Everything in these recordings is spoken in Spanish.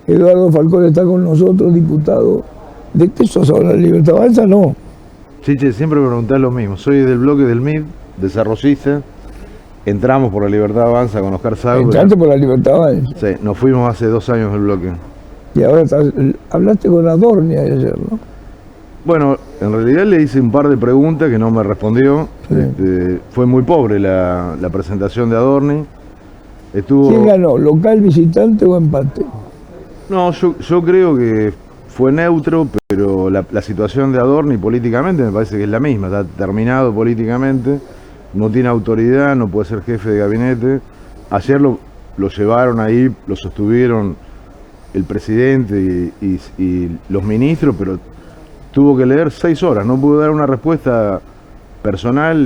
Eduardo Falcón está con nosotros, diputado. ¿De qué sos ahora? ¿Libertad Avanza? No. Chiche, siempre me preguntás lo mismo. Soy del bloque del MID, desarrollista. Entramos por la Libertad Avanza con Oscar Sago. Entraste por la Libertad Avanza. Sí, nos fuimos hace 2 años del bloque. Y ahora hablaste con Adorni ayer, ¿no? Bueno, en realidad le hice un par de preguntas que no me respondió. Sí. Fue muy pobre la presentación de Adorni. ¿Quién ganó? ¿Local, visitante o empate? No, yo creo que fue neutro, pero la situación de Adorni políticamente me parece que es la misma. Está terminado políticamente, no tiene autoridad, no puede ser jefe de gabinete. Ayer lo llevaron ahí, lo sostuvieron el presidente y los ministros, pero tuvo que leer 6 horas, no pudo dar una respuesta personal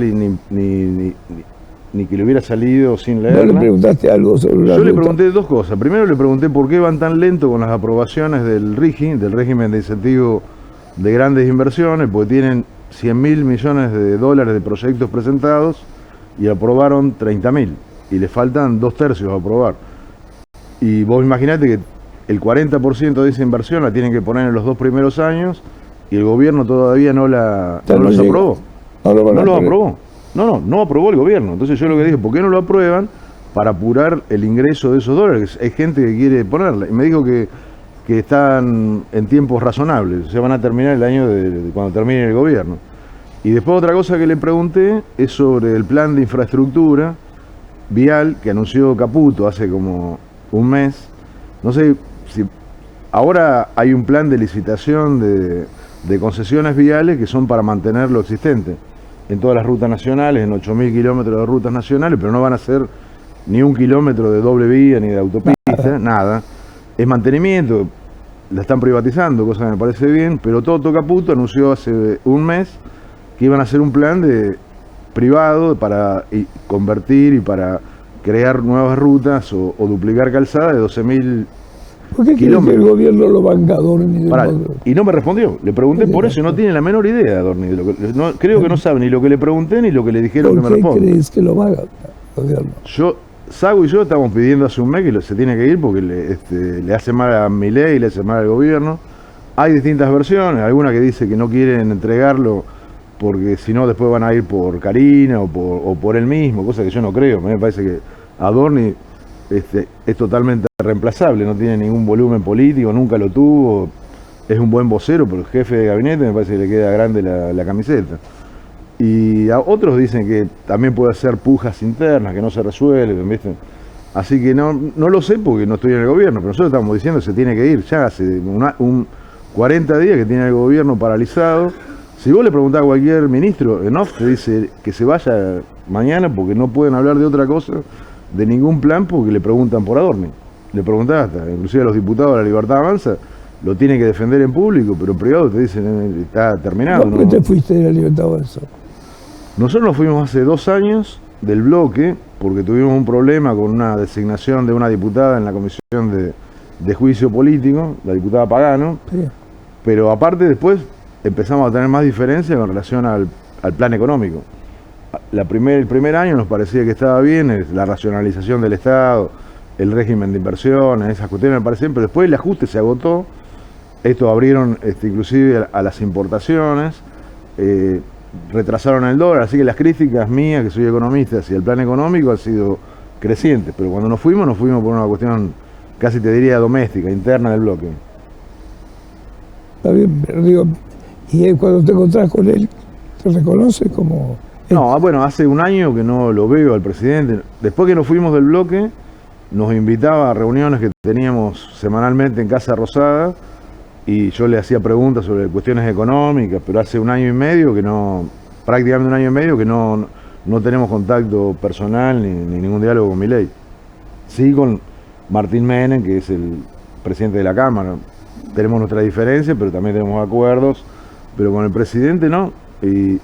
ni que le hubiera salido sin leerla. ¿No le preguntaste algo sobre la Yo le ruta? pregunté 2 cosas. Primero le pregunté por qué van tan lento con las aprobaciones del RIGI, del régimen de incentivo de grandes inversiones, porque tienen 100.000 millones de dólares de proyectos presentados y aprobaron 30.000 y le faltan 2/3 a aprobar. Y vos imaginate que el 40% de esa inversión la tienen que poner en los 2 primeros años y el gobierno todavía no los aprobó. No los aprobó. No aprobó el gobierno. Entonces yo lo que dije, ¿por qué no lo aprueban? Para apurar el ingreso de esos dólares. Hay gente que quiere ponerla. Y me dijo que están en tiempos razonables. O sea, van a terminar el año de cuando termine el gobierno. Y después otra cosa que le pregunté es sobre el plan de infraestructura vial que anunció Caputo hace como un mes. No sé si ahora hay un plan de licitación de concesiones viales que son para mantener lo existente en todas las rutas nacionales, en 8.000 kilómetros de rutas nacionales, pero no van a ser ni 1 kilómetro de doble vía ni de autopista, nada. Es mantenimiento, la están privatizando, cosa que me parece bien, pero Toto Caputo anunció hace un mes que iban a hacer un plan privado para convertir y para crear nuevas rutas o duplicar calzada de 12.000 ¿Por qué quiere que el gobierno lo banca a Adorni? Y no me respondió. Le pregunté por eso y no tiene la menor idea de Adorni. Creo que no sabe ni lo que le pregunté ni lo que le dijeron que me responda. ¿Por qué crees que lo banca el gobierno? Sago y yo estamos pidiendo hace un mes que se tiene que ir porque le hace mal a Milei y le hace mal al gobierno. Hay distintas versiones, alguna que dice que no quieren entregarlo porque si no después van a ir por Karina o por él mismo, cosa que yo no creo. Me parece que Adorni es totalmente reemplazable, no tiene ningún volumen político, nunca lo tuvo, es un buen vocero, pero el jefe de gabinete me parece que le queda grande la camiseta. Y a otros dicen que también puede hacer pujas internas, que no se resuelven, ¿viste? Así que no lo sé porque no estoy en el gobierno, pero nosotros estamos diciendo que se tiene que ir, ya hace 40 días que tiene el gobierno paralizado. Si vos le preguntás a cualquier ministro en off, te dice que se vaya mañana porque no pueden hablar de otra cosa, de ningún plan, porque le preguntan por Adorni. Le preguntás hasta, inclusive a los diputados de la Libertad Avanza, lo tiene que defender en público, pero en privado te dicen está terminado. ¿Por qué te fuiste de la Libertad Avanza? Nosotros nos fuimos hace 2 años del bloque porque tuvimos un problema con una designación de una diputada en la comisión de juicio político, la diputada Pagano, sí. Pero aparte después empezamos a tener más diferencias con relación al plan económico. El primer año nos parecía que estaba bien, la racionalización del Estado, el régimen de inversiones, esas cuestiones me parecían, pero después el ajuste se agotó. Esto abrieron inclusive a las importaciones, retrasaron el dólar, así que las críticas mías, que soy economista, hacia el plan económico han sido crecientes, pero cuando nos fuimos por una cuestión casi te diría doméstica, interna del bloque. Está bien, pero digo, y cuando te encontrás con él, ¿te reconoce como...? No, bueno, hace un año que no lo veo al presidente. Después que nos fuimos del bloque, nos invitaba a reuniones que teníamos semanalmente en Casa Rosada y yo le hacía preguntas sobre cuestiones económicas, pero hace un año y medio que prácticamente un año y medio que no tenemos contacto personal ni ningún diálogo con Milei. Sí con Martín Menem, que es el presidente de la Cámara. Tenemos nuestras diferencias, pero también tenemos acuerdos, pero con el presidente no. Y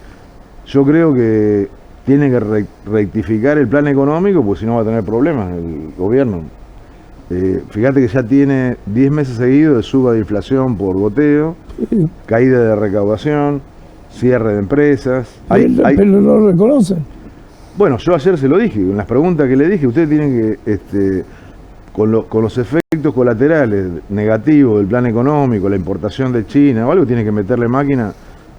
yo creo que tiene que rectificar el plan económico, porque si no va a tener problemas el gobierno. Fíjate que ya tiene 10 meses seguidos de suba de inflación por goteo, caída de recaudación, cierre de empresas. Pero no lo reconocen. Bueno, yo ayer se lo dije, en las preguntas que le dije, ustedes tienen que con los efectos colaterales negativos del plan económico, la importación de China o algo, tiene que meterle máquina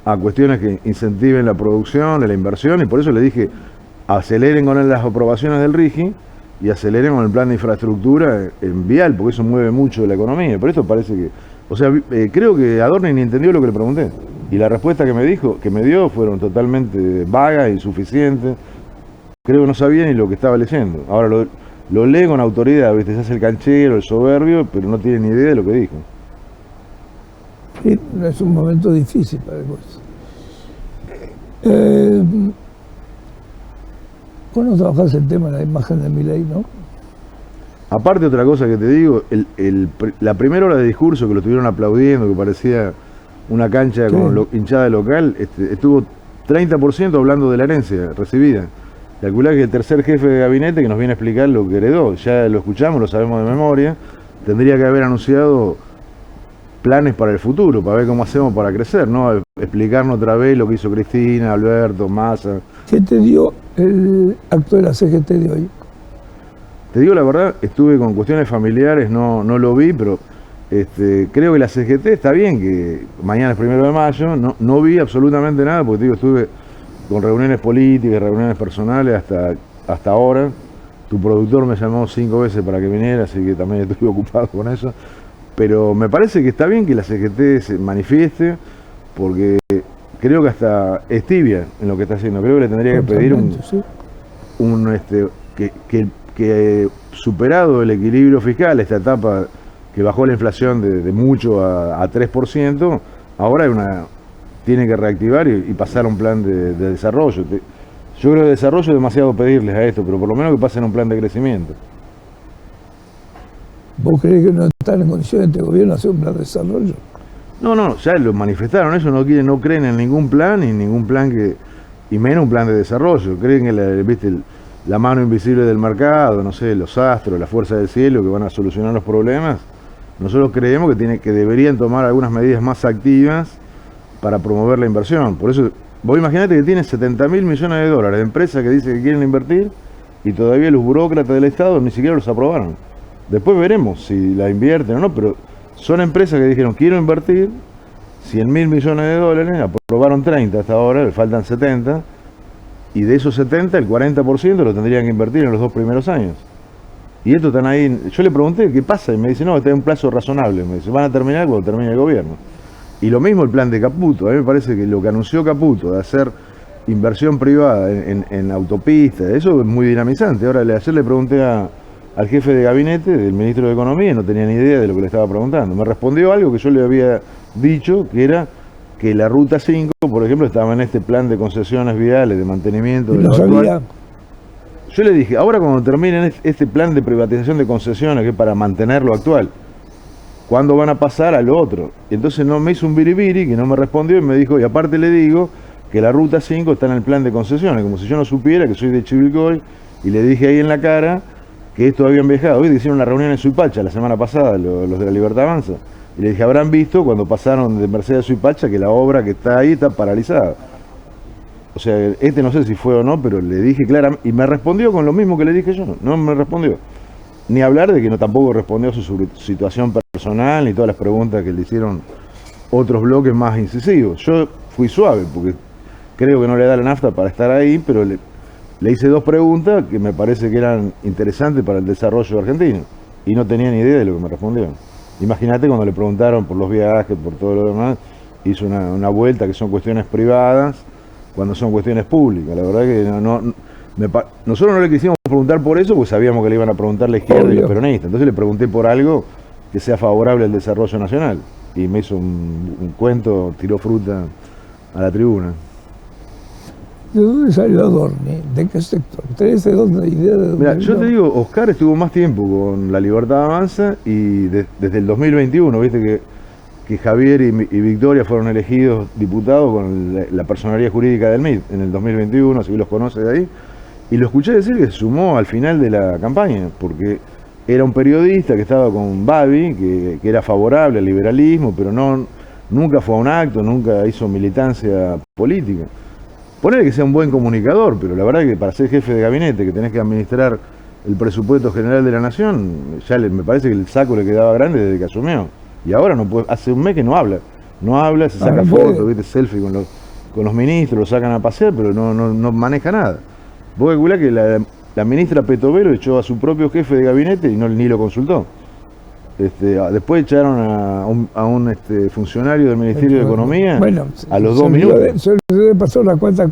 a cuestiones que incentiven la producción, la inversión, y por eso le dije, aceleren con las aprobaciones del RIGI y aceleren con el plan de infraestructura en vial, porque eso mueve mucho la economía. Por esto parece que, o sea, creo que Adorni ni entendió lo que le pregunté, y la respuesta que me dio fueron totalmente vagas, insuficientes. Creo que no sabía ni lo que estaba leyendo. Ahora lo lee con autoridad, ¿viste? Se hace el canchero, el soberbio, pero no tiene ni idea de lo que dijo. Sí, es un momento difícil para el juez. Vos no trabajás el tema de la imagen de Milei, ¿no? Aparte, otra cosa que te digo, la primera hora de discurso que lo estuvieron aplaudiendo, que parecía una cancha Sí. con hinchada local, estuvo 30% hablando de la herencia recibida. Calculá que el tercer jefe de gabinete que nos viene a explicar lo que heredó, ya lo escuchamos, lo sabemos de memoria, tendría que haber anunciado planes para el futuro, para ver cómo hacemos para crecer, ¿no? Explicarnos otra vez lo que hizo Cristina, Alberto, Massa. ¿Qué te dio el acto de la CGT de hoy? Te digo la verdad, estuve con cuestiones familiares, no lo vi, pero creo que la CGT está bien, que mañana es 1 de mayo, no vi absolutamente nada, porque te digo, estuve con reuniones políticas, reuniones personales hasta ahora. Tu productor me llamó 5 veces para que viniera, así que también estuve ocupado con eso. Pero me parece que está bien que la CGT se manifieste, porque creo que hasta es tibia en lo que está haciendo. Creo que le tendría que pedir Sí. que superado el equilibrio fiscal, esta etapa que bajó la inflación de mucho a 3%, ahora tiene que reactivar y pasar a un plan de desarrollo. Yo creo que desarrollo es demasiado pedirles a esto, pero por lo menos que pasen a un plan de crecimiento. ¿Vos creés que no están en condiciones este gobierno de hacer un plan de desarrollo? No, ya lo manifestaron, ellos no creen en ningún plan, y menos un plan de desarrollo. Creen que la mano invisible del mercado, no sé, los astros, la fuerza del cielo que van a solucionar los problemas. Nosotros creemos que deberían tomar algunas medidas más activas para promover la inversión. Por eso, vos imaginate que tiene 70.000 millones de dólares de empresas que dicen que quieren invertir y todavía los burócratas del Estado ni siquiera los aprobaron. Después veremos si la invierten o no, pero son empresas que dijeron quiero invertir 100.000 millones de dólares, aprobaron 30 hasta ahora, le faltan 70, y de esos 70 el 40% lo tendrían que invertir en los 2 primeros años. Y estos están ahí, yo le pregunté qué pasa y me dice no, este es un plazo razonable, me dice van a terminar cuando termine el gobierno. Y lo mismo el plan de Caputo, a mí me parece que lo que anunció Caputo de hacer inversión privada en autopistas, eso es muy dinamizante. Ahora ayer le pregunté al jefe de gabinete del ministro de Economía y no tenía ni idea de lo que le estaba preguntando. Me respondió algo que yo le había dicho, que era que la Ruta 5, por ejemplo, estaba en este plan de concesiones viales, de mantenimiento de No lo sabía. actual. Yo le dije, ahora cuando terminen este plan de privatización de concesiones, que es para mantener lo actual, ¿cuándo van a pasar a lo otro? Y entonces no me hizo un biribiri, que no me respondió, y me dijo, y aparte le digo que la Ruta 5 está en el plan de concesiones, como si yo no supiera que soy de Chivilcoy, y le dije ahí en la cara que esto habían viajado. Hoy hicieron una reunión en Suipacha la semana pasada, los de la Libertad Avanza, y le dije, habrán visto cuando pasaron de Mercedes a Suipacha que la obra que está ahí está paralizada. O sea, no sé si fue o no, pero le dije claramente, y me respondió con lo mismo que le dije yo, no me respondió. Ni hablar de que no tampoco respondió a su situación personal, ni todas las preguntas que le hicieron otros bloques más incisivos. Yo fui suave, porque creo que no le da la nafta para estar ahí, pero le hice 2 preguntas que me parece que eran interesantes para el desarrollo argentino, y no tenía ni idea de lo que me respondió. Imagínate cuando le preguntaron por los viajes, por todo lo demás, hizo una vuelta que son cuestiones privadas, cuando son cuestiones públicas. La verdad que nosotros no le quisimos preguntar por eso, porque sabíamos que le iban a preguntar la izquierda y los peronistas. Entonces le pregunté por algo que sea favorable al desarrollo nacional. Y me hizo un cuento, tiró fruta a la tribuna. ¿De dónde salió Adorni? ¿De qué sector? ¿Tenés una idea de dónde Mira, vino? yo te digo, Oscar estuvo más tiempo con la Libertad Avanza y desde el 2021, viste que Javier y Victoria fueron elegidos diputados con la personería jurídica del MID en el 2021, así que los conoce de ahí. Y lo escuché decir que se sumó al final de la campaña, porque era un periodista que estaba con Babi, que era favorable al liberalismo, pero nunca fue a un acto, nunca hizo militancia política. Ponele que sea un buen comunicador, pero la verdad que para ser jefe de gabinete, que tenés que administrar el presupuesto general de la nación, me parece que el saco le quedaba grande desde que asumió. Y ahora no puede, hace un mes que no habla. No habla, se saca fotos, ¿viste? Selfie con los ministros, lo sacan a pasear, pero no maneja nada. Vos calculás que la ministra Petovelo echó a su propio jefe de gabinete y ni lo consultó. Después echaron a un funcionario del Ministerio de Economía a los 2 minutos. Se le pasó las cuentas.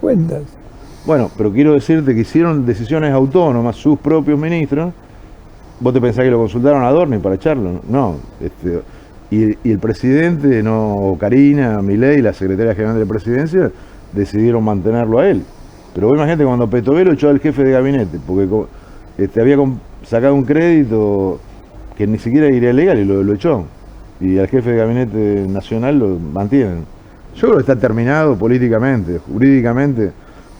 Bueno, pero quiero decirte que hicieron decisiones autónomas sus propios ministros. ¿Vos te pensás que lo consultaron a Adorni para echarlo? No. Y el presidente, Karina, Milei, la secretaria general de la presidencia, decidieron mantenerlo a él. Pero vos imagínate cuando Petovelo echó al jefe de gabinete, porque había sacado un crédito que ni siquiera iría legal y lo echó. Y al jefe de gabinete nacional lo mantienen. Yo creo que está terminado políticamente, jurídicamente,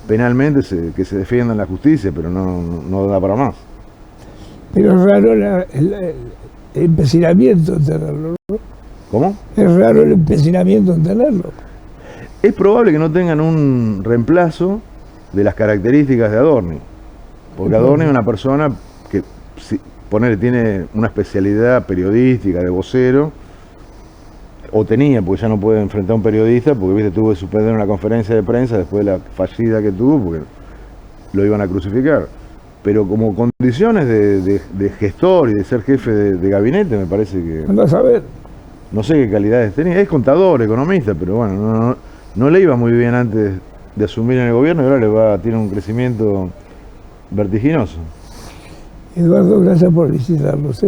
penalmente, que se defienda en la justicia, pero no da para más. Pero es raro el empecinamiento en tenerlo, ¿no? ¿Cómo? Es raro el empecinamiento en tenerlo. Es probable que no tengan un reemplazo de las características de Adorni. Porque Adorni es una persona que, tiene una especialidad periodística, de vocero, o tenía, porque ya no puede enfrentar a un periodista, porque tuvo que suspender una conferencia de prensa después de la fallida que tuvo, porque lo iban a crucificar. Pero como condiciones de gestor y de ser jefe de gabinete, me parece que... Andás a ver. No sé qué calidades tenía. Es contador, economista, pero bueno, no le iba muy bien antes de asumir en el gobierno y ahora tiene un crecimiento vertiginoso. Eduardo, gracias por visitarnos.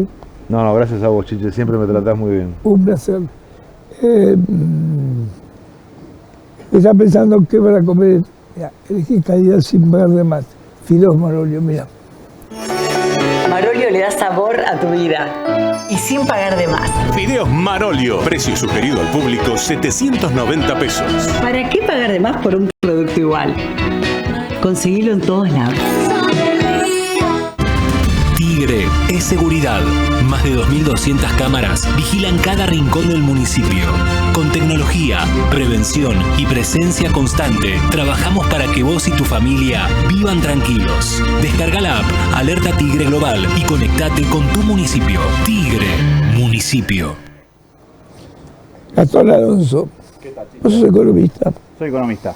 No, gracias a vos, Chiche, siempre me tratás muy bien. Un placer. Está pensando qué van a comer. Elegí calidad sin pagar de más. Fideos Marolio, mira. Marolio le da sabor a tu vida y sin pagar de más. Fideos Marolio, precio sugerido al público, 790 pesos. ¿Para qué pagar de más por un producto igual? Conseguilo en todos lados. Tigre es seguridad. Más de 2.200 cámaras vigilan cada rincón del municipio. Con tecnología, prevención y presencia constante, trabajamos para que vos y tu familia vivan tranquilos. Descarga la app Alerta Tigre Global y conectate con tu municipio. Tigre, municipio. Gastón Alonso, ¿Qué tal, vos sos economista. Soy economista.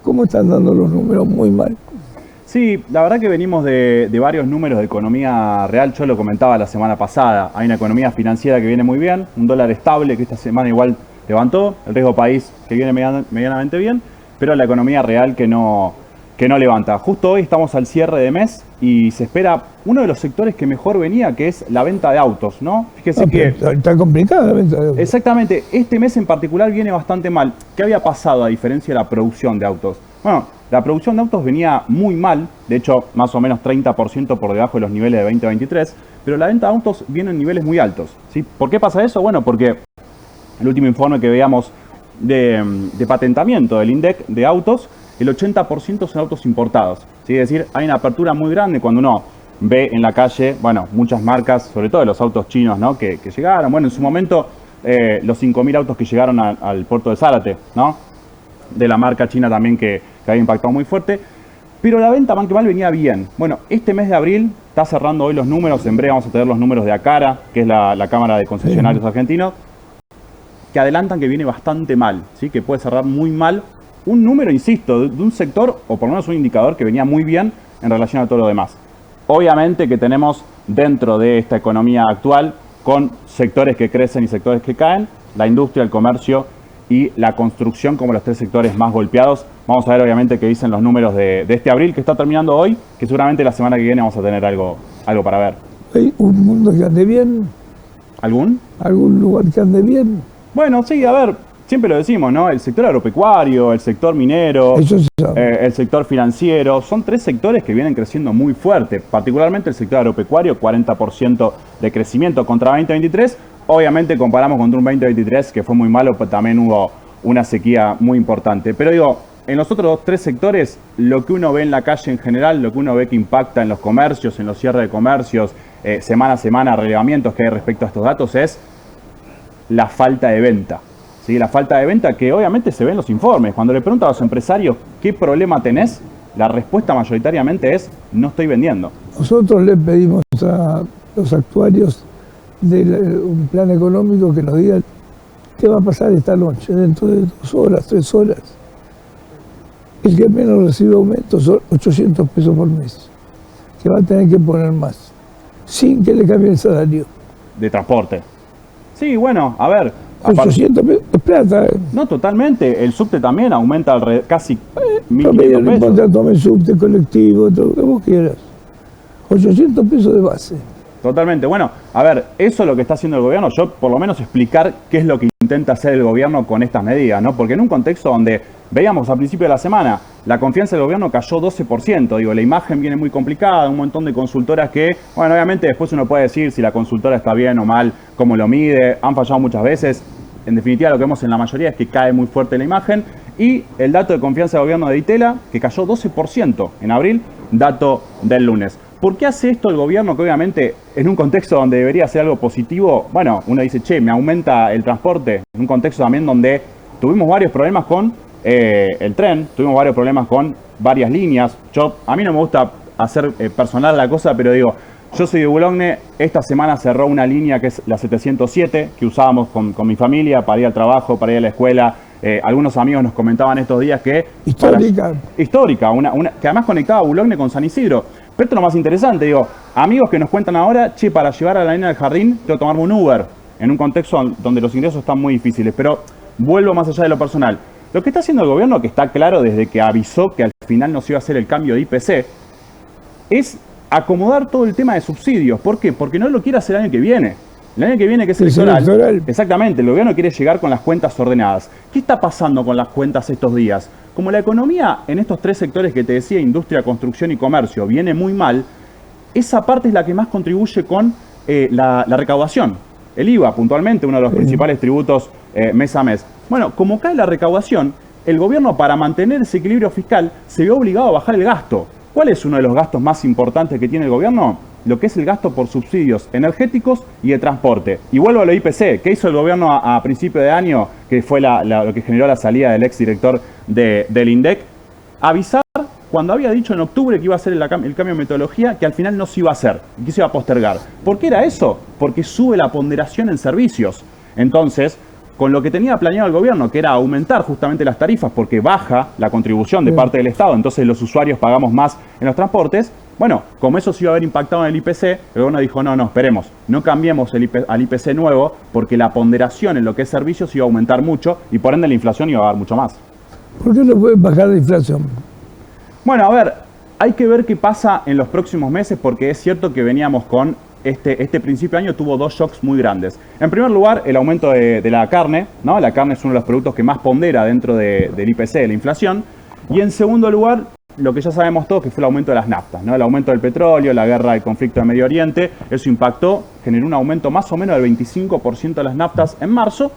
¿Cómo están dando los números? Muy mal. Sí, la verdad que venimos de varios números de economía real. Yo lo comentaba la semana pasada. Hay una economía financiera que viene muy bien, un dólar estable que esta semana igual levantó, el riesgo país que viene medianamente bien, pero la economía real que no levanta. Justo hoy estamos al cierre de mes y se espera uno de los sectores que mejor venía, que es la venta de autos, ¿no? Fíjese que... Está complicada la venta de autos. Exactamente, este mes en particular viene bastante mal. ¿Qué había pasado a diferencia de la producción de autos? Bueno, la producción de autos venía muy mal, de hecho más o menos 30% por debajo de los niveles de 2023, pero la venta de autos viene en niveles muy altos, ¿sí? ¿Por qué pasa eso? Bueno, porque el último informe que veíamos de patentamiento del INDEC de autos, el 80% son autos importados, ¿sí? Es decir, hay una apertura muy grande cuando uno ve en la calle, bueno, muchas marcas, sobre todo de los autos chinos, ¿no? que llegaron, bueno, en su momento los 5.000 autos que llegaron al puerto de Zárate, ¿no? De la marca china también que había impactado muy fuerte, pero la venta mal que mal venía bien. Bueno, este mes de abril está cerrando hoy los números, en breve vamos a tener los números de ACARA, que es la Cámara de Concesionarios Argentinos, que adelantan que viene bastante mal, ¿sí? Que puede cerrar muy mal un número, insisto, de un sector, o por lo menos un indicador que venía muy bien en relación a todo lo demás. Obviamente que tenemos dentro de esta economía actual, con sectores que crecen y sectores que caen, la industria, el comercio y la construcción como los tres sectores más golpeados. Vamos a ver obviamente qué dicen los números de este abril que está terminando hoy, que seguramente la semana que viene vamos a tener algo para ver. ¿Hay un mundo que ande bien? ¿Algún lugar que ande bien? Bueno, sí, a ver, siempre lo decimos, ¿no? El sector agropecuario, el sector minero, el sector financiero, son tres sectores que vienen creciendo muy fuerte, particularmente el sector agropecuario, 40% de crecimiento contra 2023. Obviamente comparamos contra un 2023 que fue muy malo, pero también hubo una sequía muy importante. Pero digo, en los otros tres sectores, lo que uno ve en la calle en general, lo que uno ve que impacta en los comercios, en los cierres de comercios, semana a semana, relevamientos que hay respecto a estos datos, es la falta de venta. ¿Sí? La falta de venta que obviamente se ve en los informes. Cuando le preguntan a los empresarios qué problema tenés, la respuesta mayoritariamente es no estoy vendiendo. Nosotros le pedimos a los actuarios de un plan económico que nos digan qué va a pasar esta noche, dentro de 2 horas, 3 horas. El que menos recibe aumento son 800 pesos por mes, que va a tener que poner más, sin que le cambie el salario. De transporte. Sí, bueno, a ver. 800 pesos es plata. No, totalmente. El subte también aumenta casi Promedio, 1.500 no importa, pesos. tome subte, colectivo, todo lo que vos quieras. 800 pesos de base. Totalmente. Bueno, a ver, eso es lo que está haciendo el gobierno. Yo, por lo menos, explicar qué es lo que intenta hacer el gobierno con estas medidas, ¿no? Porque en un contexto donde veíamos al principio de la semana, la confianza del gobierno cayó 12%. Digo, la imagen viene muy complicada, un montón de consultoras que, bueno, obviamente después uno puede decir si la consultora está bien o mal, cómo lo mide, han fallado muchas veces. En definitiva, lo que vemos en la mayoría es que cae muy fuerte la imagen. Y el dato de confianza del gobierno de Itela, que cayó 12% en abril, dato del lunes. ¿Por qué hace esto el gobierno? Que obviamente en un contexto donde debería ser algo positivo, bueno, uno dice, che, me aumenta el transporte, en un contexto también donde tuvimos varios problemas con el tren, tuvimos varios problemas con varias líneas. A mí no me gusta hacer personal la cosa, pero digo, yo soy de Boulogne, esta semana cerró una línea que es la 707, que usábamos con mi familia para ir al trabajo, para ir a la escuela. Algunos amigos nos comentaban estos días que... Histórica. Histórica, que además conectaba Boulogne con San Isidro. Pero esto es lo más interesante, digo, amigos que nos cuentan ahora, che, para llevar a la línea del jardín tengo que tomarme un Uber, en un contexto donde los ingresos están muy difíciles. Pero vuelvo más allá de lo personal. Lo que está haciendo el gobierno, que está claro desde que avisó que al final no se iba a hacer el cambio de IPC, es acomodar todo el tema de subsidios. ¿Por qué? Porque no lo quiere hacer el año que viene. El año que viene, que es electoral. Exactamente, el gobierno quiere llegar con las cuentas ordenadas. ¿Qué está pasando con las cuentas estos días? Como la economía en estos 3 sectores que te decía, industria, construcción y comercio, viene muy mal, esa parte es la que más contribuye con la recaudación. El IVA, puntualmente, uno de los principales tributos mes a mes. Bueno, como cae la recaudación, el gobierno, para mantener ese equilibrio fiscal, se vio obligado a bajar el gasto. ¿Cuál es uno de los gastos más importantes que tiene el gobierno? Lo que es el gasto por subsidios energéticos y de transporte. Y vuelvo a lo IPC. ¿Qué hizo el gobierno a principio de año? Que fue lo que generó la salida del exdirector del INDEC. Avisar, cuando había dicho en octubre que iba a hacer el cambio de metodología, que al final no se iba a hacer, que se iba a postergar. ¿Por qué era eso? Porque sube la ponderación en servicios. Entonces, con lo que tenía planeado el gobierno, que era aumentar justamente las tarifas porque baja la contribución de parte del Estado, entonces los usuarios pagamos más en los transportes. Bueno, como eso se iba a haber impactado en el IPC, el gobierno dijo, no, esperemos, no cambiemos al IPC nuevo porque la ponderación en lo que es servicios iba a aumentar mucho y por ende la inflación iba a bajar mucho más. ¿Por qué no pueden bajar la inflación? Bueno, a ver, hay que ver qué pasa en los próximos meses porque es cierto que veníamos con este principio de año tuvo 2 shocks muy grandes. En primer lugar, el aumento de la carne, ¿no? La carne es uno de los productos que más pondera dentro del IPC, de la inflación. Y en segundo lugar, lo que ya sabemos todos, que fue el aumento de las naftas, ¿no? El aumento del petróleo, la guerra, el conflicto de Medio Oriente, eso impactó, generó un aumento más o menos del 25% de las naftas en marzo.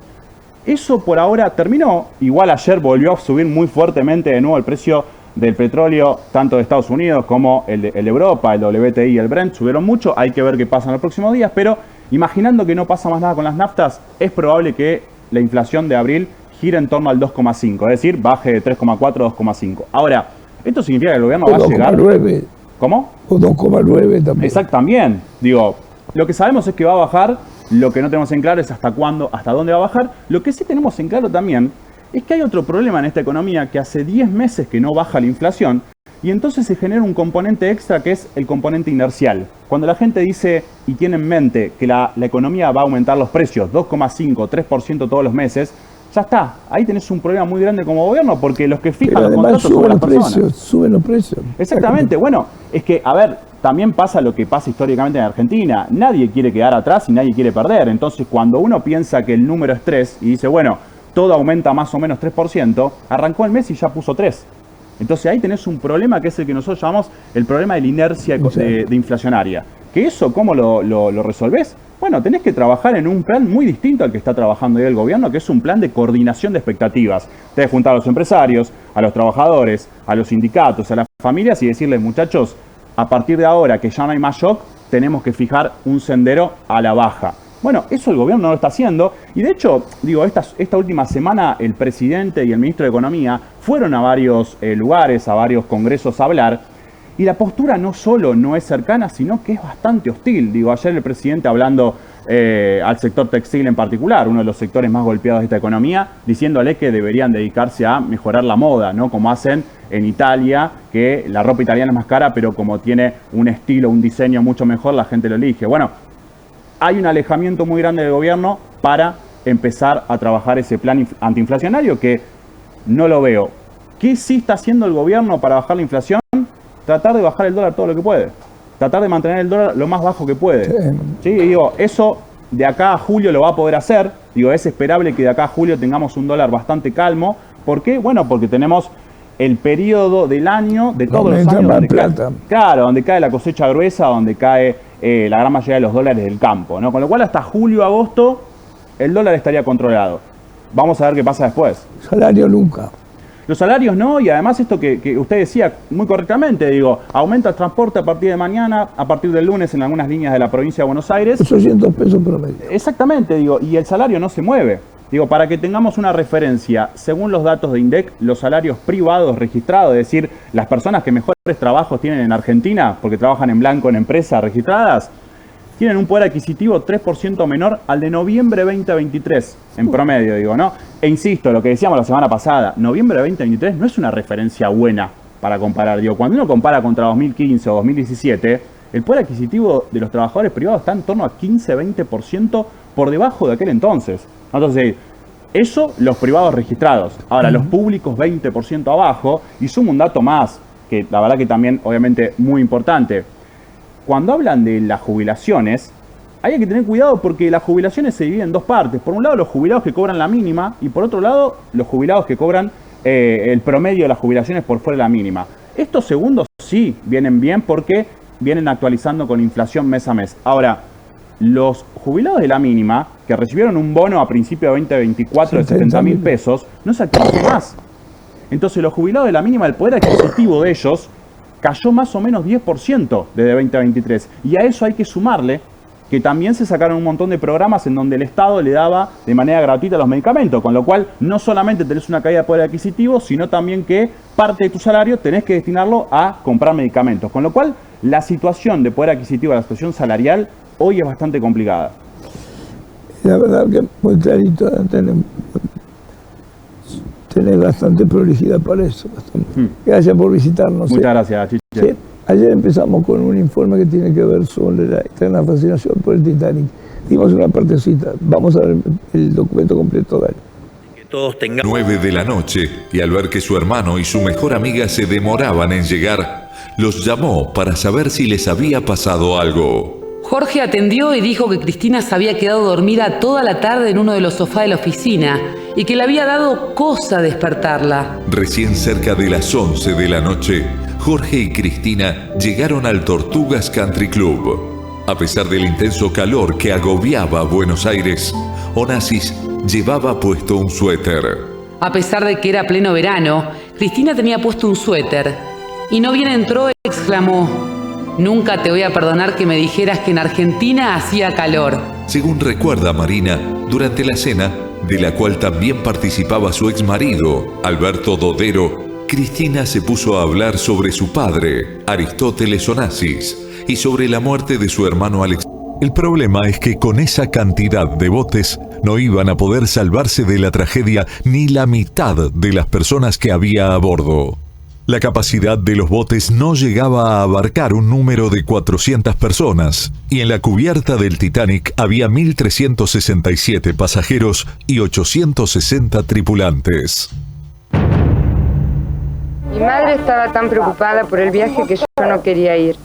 Eso por ahora terminó, igual ayer volvió a subir muy fuertemente de nuevo el precio del petróleo, tanto de Estados Unidos como el de Europa, el WTI y el Brent, subieron mucho, hay que ver qué pasa en los próximos días, pero imaginando que no pasa más nada con las naftas, es probable que la inflación de abril gire en torno al 2,5, es decir, baje de 3,4 a 2,5. Ahora, ¿esto significa que el gobierno va a llegar? 2,9. ¿Cómo? O 2,9 también. Exactamente. Digo, lo que sabemos es que va a bajar, lo que no tenemos en claro es hasta cuándo, hasta dónde va a bajar. Lo que sí tenemos en claro también es que hay otro problema en esta economía, que hace 10 meses que no baja la inflación, y entonces se genera un componente extra que es el componente inercial. Cuando la gente dice y tiene en mente que la economía va a aumentar los precios 2,5, 3% todos los meses, ya está, ahí tenés un problema muy grande como gobierno, porque los que fijan los contratos son las personas. Suben los precios. Exactamente, bueno, es que, a ver, también pasa lo que pasa históricamente en Argentina. Nadie quiere quedar atrás y nadie quiere perder. Entonces, cuando uno piensa que el número es 3 y dice, bueno, todo aumenta más o menos 3%, arrancó el mes y ya puso 3. Entonces ahí tenés un problema que es el que nosotros llamamos el problema de la inercia de inflacionaria. ¿Que eso cómo lo resolvés? Bueno, tenés que trabajar en un plan muy distinto al que está trabajando hoy el gobierno, que es un plan de coordinación de expectativas. Tenés que juntar a los empresarios, a los trabajadores, a los sindicatos, a las familias y decirles, muchachos, a partir de ahora que ya no hay más shock, tenemos que fijar un sendero a la baja. Bueno, eso el gobierno no lo está haciendo y de hecho, digo, esta última semana el presidente y el ministro de Economía fueron a varios lugares, a varios congresos a hablar Y la postura no solo no es cercana, sino que es bastante hostil. Digo, ayer el presidente hablando al sector textil en particular, uno de los sectores más golpeados de esta economía, diciéndole que deberían dedicarse a mejorar la moda, ¿no? Como hacen en Italia, que la ropa italiana es más cara, pero como tiene un estilo, un diseño mucho mejor, la gente lo elige. Bueno, hay un alejamiento muy grande del gobierno para empezar a trabajar ese plan antiinflacionario que no lo veo. ¿Qué sí está haciendo el gobierno para bajar la inflación? Tratar de bajar el dólar todo lo que puede. Tratar de mantener el dólar lo más bajo que puede. Sí, digo, eso de acá a julio lo va a poder hacer. Digo, es esperable que de acá a julio tengamos un dólar bastante calmo. ¿Por qué? Bueno, porque tenemos el periodo del año, de todos los años, donde cae la cosecha gruesa, donde cae la gran mayoría de los dólares del campo, ¿no? Con lo cual hasta julio, agosto, el dólar estaría controlado. Vamos a ver qué pasa después. Salario nunca. Los salarios no, y además esto que usted decía muy correctamente, digo, aumenta el transporte a partir de mañana, a partir del lunes en algunas líneas de la provincia de Buenos Aires. 800 pesos promedio. Exactamente, digo, y el salario no se mueve. Digo, para que tengamos una referencia, según los datos de INDEC, los salarios privados registrados, es decir, las personas que mejores trabajos tienen en Argentina, porque trabajan en blanco en empresas registradas, tienen un poder adquisitivo 3% menor al de noviembre 2023, en promedio, digo, ¿no? E insisto, lo que decíamos la semana pasada, noviembre 2023 no es una referencia buena para comparar. Digo, cuando uno compara contra 2015 o 2017, el poder adquisitivo de los trabajadores privados está en torno a 15-20% por debajo de aquel entonces. Entonces, eso los privados registrados. Ahora, los públicos 20% abajo, y sumo un dato más, que la verdad que también, obviamente, muy importante. Cuando hablan de las jubilaciones, hay que tener cuidado porque las jubilaciones se dividen en dos partes. Por un lado, los jubilados que cobran la mínima, y por otro lado, los jubilados que cobran el promedio de las jubilaciones por fuera de la mínima. Estos segundos sí vienen bien porque vienen actualizando con inflación mes a mes. Ahora, los jubilados de la mínima, que recibieron un bono a principio de 2024 de 70.000 pesos, no se actualizó más. Entonces, los jubilados de la mínima, el poder adquisitivo de ellos cayó más o menos 10% desde 2023. Y a eso hay que sumarle que también se sacaron un montón de programas en donde el Estado le daba de manera gratuita los medicamentos, con lo cual no solamente tenés una caída de poder adquisitivo, sino también que parte de tu salario tenés que destinarlo a comprar medicamentos. Con lo cual, la situación de poder adquisitivo, la situación salarial, hoy es bastante complicada. La verdad que muy clarito, tenés bastante prolijidad para eso. Gracias por visitarnos. Muchas gracias, Chiche. Sí. Ayer empezamos con un informe que tiene que ver sobre la extrema fascinación por el Titanic. Dimos una partecita. Vamos a ver el documento completo, dale. Que todos tengan 9 de la noche, y al ver que su hermano y su mejor amiga se demoraban en llegar, los llamó para saber si les había pasado algo. Jorge atendió y dijo que Cristina se había quedado dormida toda la tarde en uno de los sofás de la oficina y que le había dado cosa despertarla. Recién cerca de las 11 de la noche, Jorge y Cristina llegaron al Tortugas Country Club. A pesar del intenso calor que agobiaba a Buenos Aires, Onassis llevaba puesto un suéter. A pesar de que era pleno verano, Cristina tenía puesto un suéter. Y no bien entró, exclamó: «Nunca te voy a perdonar que me dijeras que en Argentina hacía calor». Según recuerda Marina, durante la cena, de la cual también participaba su exmarido, Alberto Dodero, Cristina se puso a hablar sobre su padre, Aristóteles Onassis, y sobre la muerte de su hermano Alex. El problema es que con esa cantidad de botes no iban a poder salvarse de la tragedia ni la mitad de las personas que había a bordo. La capacidad de los botes no llegaba a abarcar un número de 400 personas, y en la cubierta del Titanic había 1.367 pasajeros y 860 tripulantes. Mi madre estaba tan preocupada por el viaje que yo no quería ir.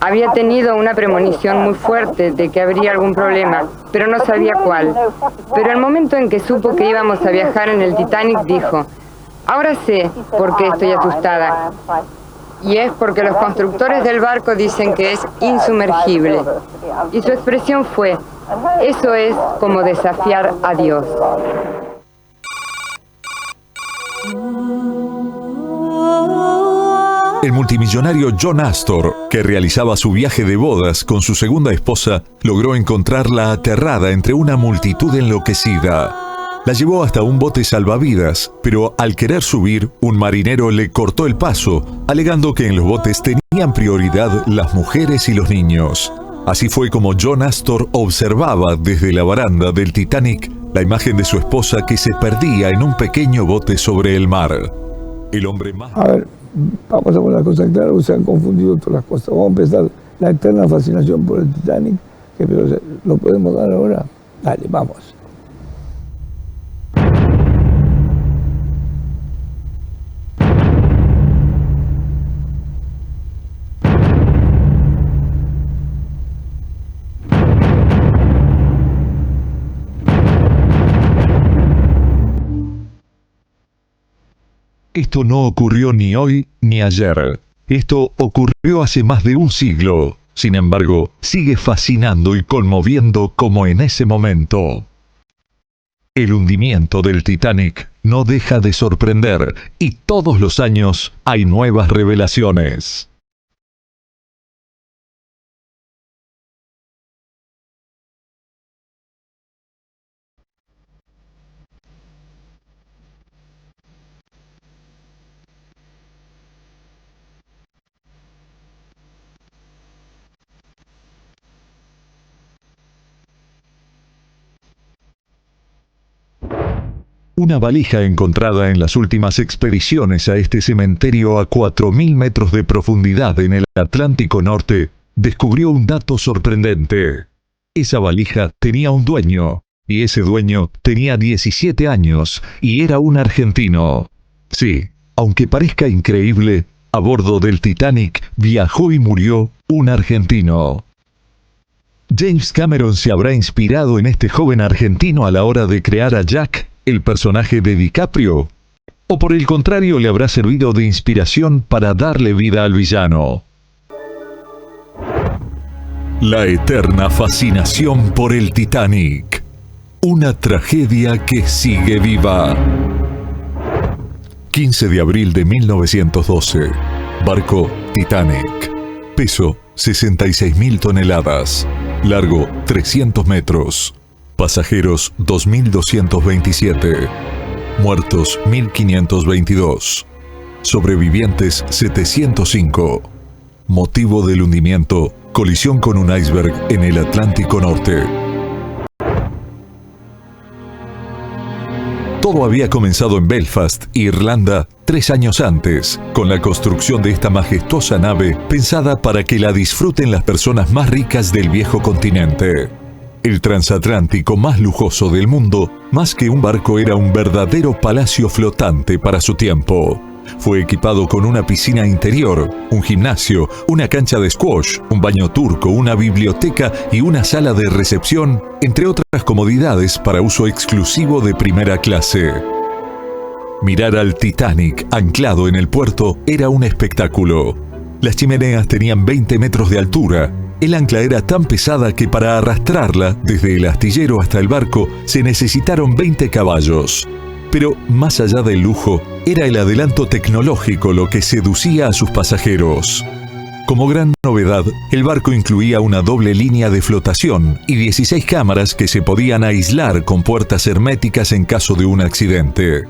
Había tenido una premonición muy fuerte de que habría algún problema, pero no sabía cuál. Pero el momento en que supo que íbamos a viajar en el Titanic dijo: «Ahora sé por qué estoy asustada. Y es porque los constructores del barco dicen que es insumergible». Y su expresión fue: «Eso es como desafiar a Dios». El multimillonario John Astor, que realizaba su viaje de bodas con su segunda esposa, logró encontrarla aterrada entre una multitud enloquecida. La llevó hasta un bote salvavidas, pero al querer subir, un marinero le cortó el paso, alegando que en los botes tenían prioridad las mujeres y los niños. Así fue como John Astor observaba desde la baranda del Titanic la imagen de su esposa que se perdía en un pequeño bote sobre el mar. El hombre más... A ver, vamos a poner las cosas claras, o se han confundido todas las cosas. Vamos a empezar la eterna fascinación por el Titanic, que lo podemos dar ahora. Dale, vamos. Esto no ocurrió ni hoy ni ayer. Esto ocurrió hace más de un siglo. Sin embargo, sigue fascinando y conmoviendo como en ese momento. El hundimiento del Titanic no deja de sorprender y todos los años hay nuevas revelaciones. Una valija encontrada en las últimas expediciones a este cementerio a 4.000 metros de profundidad en el Atlántico Norte descubrió un dato sorprendente. Esa valija tenía un dueño, y ese dueño tenía 17 años y era un argentino. Sí, aunque parezca increíble, a bordo del Titanic viajó y murió un argentino. James Cameron se habrá inspirado en este joven argentino a la hora de crear a Jack, el personaje de DiCaprio, o por el contrario le habrá servido de inspiración para darle vida al villano. La eterna fascinación por el Titanic. Una tragedia que sigue viva. 15 de abril de 1912. Barco Titanic. Peso 66.000 toneladas. Largo 300 metros. Pasajeros 2.227. Muertos 1.522. Sobrevivientes 705. Motivo del hundimiento: colisión con un iceberg en el Atlántico Norte. Todo había comenzado en Belfast, Irlanda, 3 años antes, con la construcción de esta majestuosa nave pensada para que la disfruten las personas más ricas del viejo continente. El transatlántico más lujoso del mundo, más que un barco, era un verdadero palacio flotante para su tiempo. Fue equipado con una piscina interior, un gimnasio, una cancha de squash, un baño turco, una biblioteca y una sala de recepción, entre otras comodidades para uso exclusivo de primera clase. Mirar al Titanic anclado en el puerto era un espectáculo. Las chimeneas tenían 20 metros de altura. El ancla era tan pesada que para arrastrarla desde el astillero hasta el barco se necesitaron 20 caballos. Pero más allá del lujo, era el adelanto tecnológico lo que seducía a sus pasajeros. Como gran novedad, el barco incluía una doble línea de flotación y 16 cámaras que se podían aislar con puertas herméticas en caso de un accidente.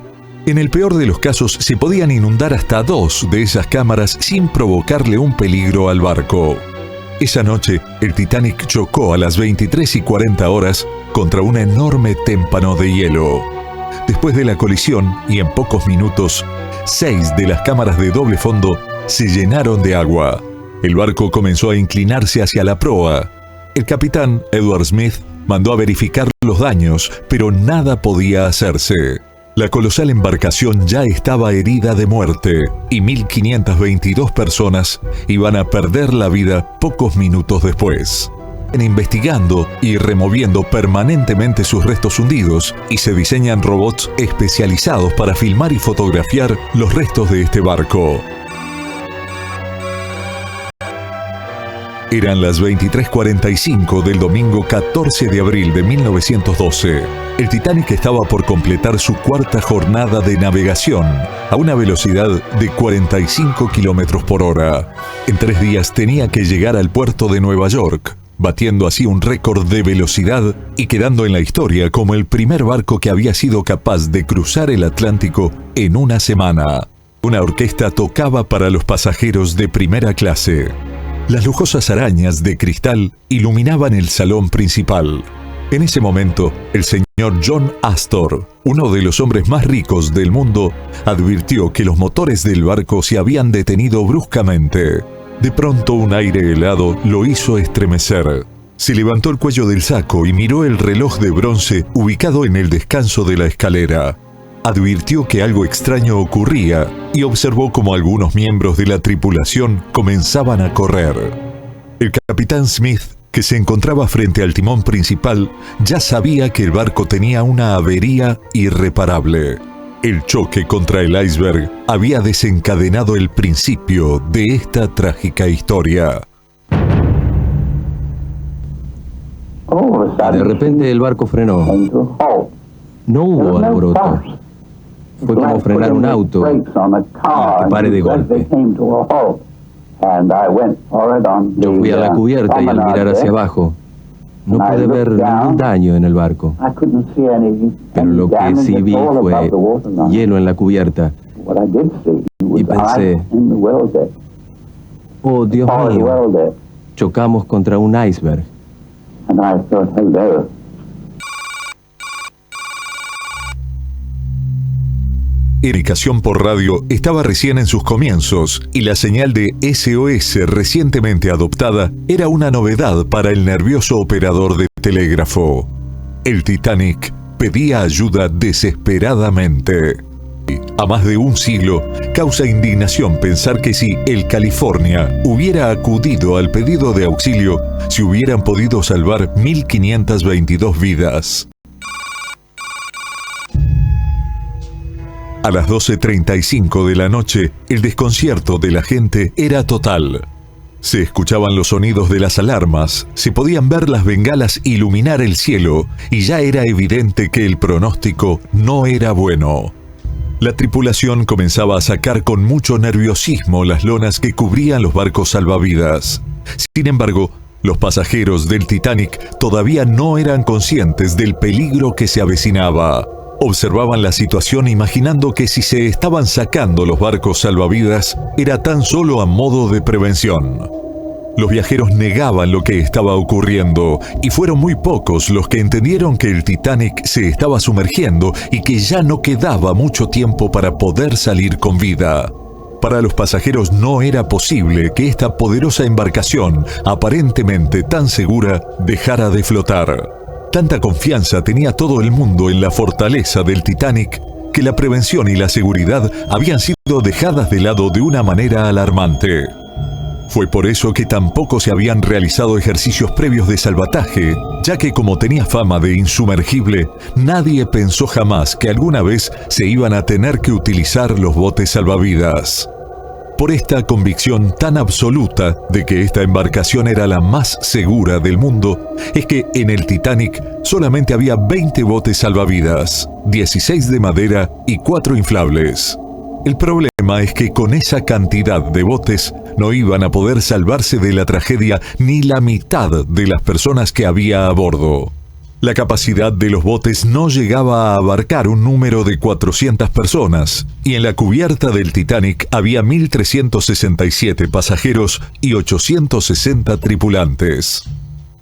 En el peor de los casos, se podían inundar hasta 2 de esas cámaras sin provocarle un peligro al barco. Esa noche, el Titanic chocó a las 23:40 contra un enorme témpano de hielo. Después de la colisión, y en pocos minutos, 6 de las cámaras de doble fondo se llenaron de agua. El barco comenzó a inclinarse hacia la proa. El capitán, Edward Smith, mandó a verificar los daños, pero nada podía hacerse. La colosal embarcación ya estaba herida de muerte y 1.522 personas iban a perder la vida pocos minutos después. Investigando y removiendo permanentemente sus restos hundidos, y se diseñan robots especializados para filmar y fotografiar los restos de este barco. Eran las 23:45 del domingo 14 de abril de 1912. El Titanic estaba por completar su 4ª jornada de navegación a una velocidad de 45 km/h. En 3 días tenía que llegar al puerto de Nueva York, batiendo así un récord de velocidad y quedando en la historia como el primer barco que había sido capaz de cruzar el Atlántico en una semana. Una orquesta tocaba para los pasajeros de primera clase. Las lujosas arañas de cristal iluminaban el salón principal. En ese momento, el señor John Astor, uno de los hombres más ricos del mundo, advirtió que los motores del barco se habían detenido bruscamente. De pronto un aire helado lo hizo estremecer. Se levantó el cuello del saco y miró el reloj de bronce ubicado en el descanso de la escalera. Advirtió que algo extraño ocurría y observó cómo algunos miembros de la tripulación comenzaban a correr. El capitán Smith, que se encontraba frente al timón principal, ya sabía que el barco tenía una avería irreparable. El choque contra el iceberg había desencadenado el principio de esta trágica historia. De repente el barco frenó. No hubo alboroto. Fue como frenar un auto y que pare de golpe. Yo fui a la cubierta y al mirar hacia abajo, no pude ver ningún daño en el barco. Pero lo que sí vi fue hielo en la cubierta. Y pensé, oh Dios mío, chocamos contra un iceberg. Ericación por radio estaba recién en sus comienzos y la señal de SOS recientemente adoptada era una novedad para el nervioso operador de telégrafo. El Titanic pedía ayuda desesperadamente. A más de un siglo, causa indignación pensar que si el California hubiera acudido al pedido de auxilio, se hubieran podido salvar 1.522 vidas. A las 12:35 de la noche, el desconcierto de la gente era total. Se escuchaban los sonidos de las alarmas, se podían ver las bengalas iluminar el cielo y ya era evidente que el pronóstico no era bueno. La tripulación comenzaba a sacar con mucho nerviosismo las lonas que cubrían los barcos salvavidas. Sin embargo, los pasajeros del Titanic todavía no eran conscientes del peligro que se avecinaba. Observaban la situación imaginando que si se estaban sacando los barcos salvavidas era tan solo a modo de prevención. Los viajeros negaban lo que estaba ocurriendo y fueron muy pocos los que entendieron que el Titanic se estaba sumergiendo y que ya no quedaba mucho tiempo para poder salir con vida. Para los pasajeros no era posible que esta poderosa embarcación, aparentemente tan segura, dejara de flotar. Tanta confianza tenía todo el mundo en la fortaleza del Titanic que la prevención y la seguridad habían sido dejadas de lado de una manera alarmante. Fue por eso que tampoco se habían realizado ejercicios previos de salvataje, ya que como tenía fama de insumergible, nadie pensó jamás que alguna vez se iban a tener que utilizar los botes salvavidas. Por esta convicción tan absoluta de que esta embarcación era la más segura del mundo, es que en el Titanic solamente había 20 botes salvavidas, 16 de madera y 4 inflables. El problema es que con esa cantidad de botes no iban a poder salvarse de la tragedia ni la mitad de las personas que había a bordo. La capacidad de los botes no llegaba a abarcar un número de 400 personas, y en la cubierta del Titanic había 1.367 pasajeros y 860 tripulantes.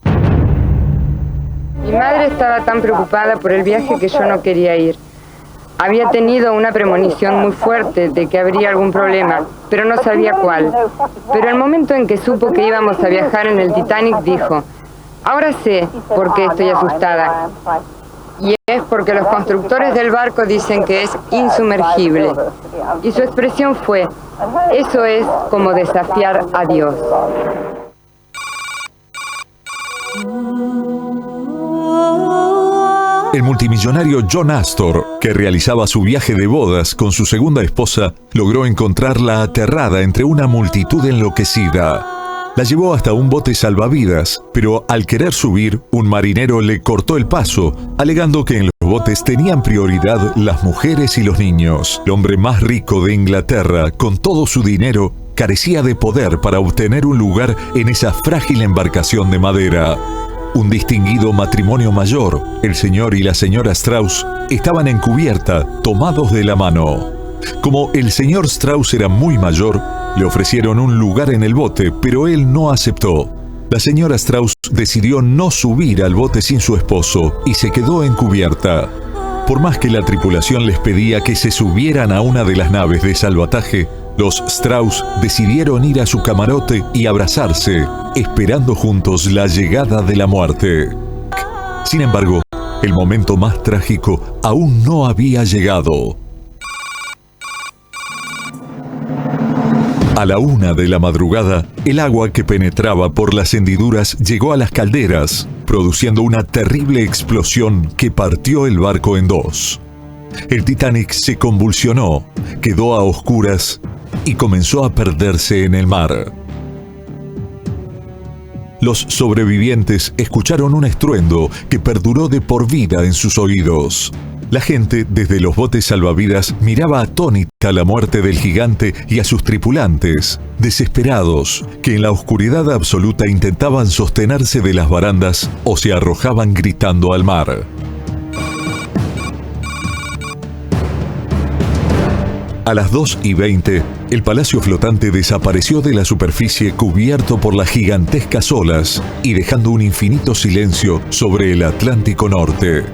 Mi madre estaba tan preocupada por el viaje que yo no quería ir. Había tenido una premonición muy fuerte de que habría algún problema, pero no sabía cuál. Pero el momento en que supo que íbamos a viajar en el Titanic dijo: ahora sé por qué estoy asustada. Y es porque los constructores del barco dicen que es insumergible. Y su expresión fue: eso es como desafiar a Dios. El multimillonario John Astor, que realizaba su viaje de bodas con su segunda esposa, logró encontrarla aterrada entre una multitud enloquecida. La llevó hasta un bote salvavidas, pero al querer subir, un marinero le cortó el paso, alegando que en los botes tenían prioridad las mujeres y los niños. El hombre más rico de Inglaterra, con todo su dinero, carecía de poder para obtener un lugar en esa frágil embarcación de madera. Un distinguido matrimonio mayor, el señor y la señora Strauss, estaban en cubierta, tomados de la mano. Como el señor Strauss era muy mayor, le ofrecieron un lugar en el bote, pero él no aceptó. La señora Strauss decidió no subir al bote sin su esposo y se quedó en cubierta. Por más que la tripulación les pedía que se subieran a una de las naves de salvataje, los Strauss decidieron ir a su camarote y abrazarse, esperando juntos la llegada de la muerte. Sin embargo, el momento más trágico aún no había llegado. A la 1 de la madrugada, el agua que penetraba por las hendiduras llegó a las calderas, produciendo una terrible explosión que partió el barco en dos. El Titanic se convulsionó, quedó a oscuras y comenzó a perderse en el mar. Los sobrevivientes escucharon un estruendo que perduró de por vida en sus oídos. La gente, desde los botes salvavidas, miraba atónita la muerte del gigante y a sus tripulantes, desesperados, que en la oscuridad absoluta intentaban sostenerse de las barandas o se arrojaban gritando al mar. A las 2:20, el palacio flotante desapareció de la superficie cubierto por las gigantescas olas y dejando un infinito silencio sobre el Atlántico Norte.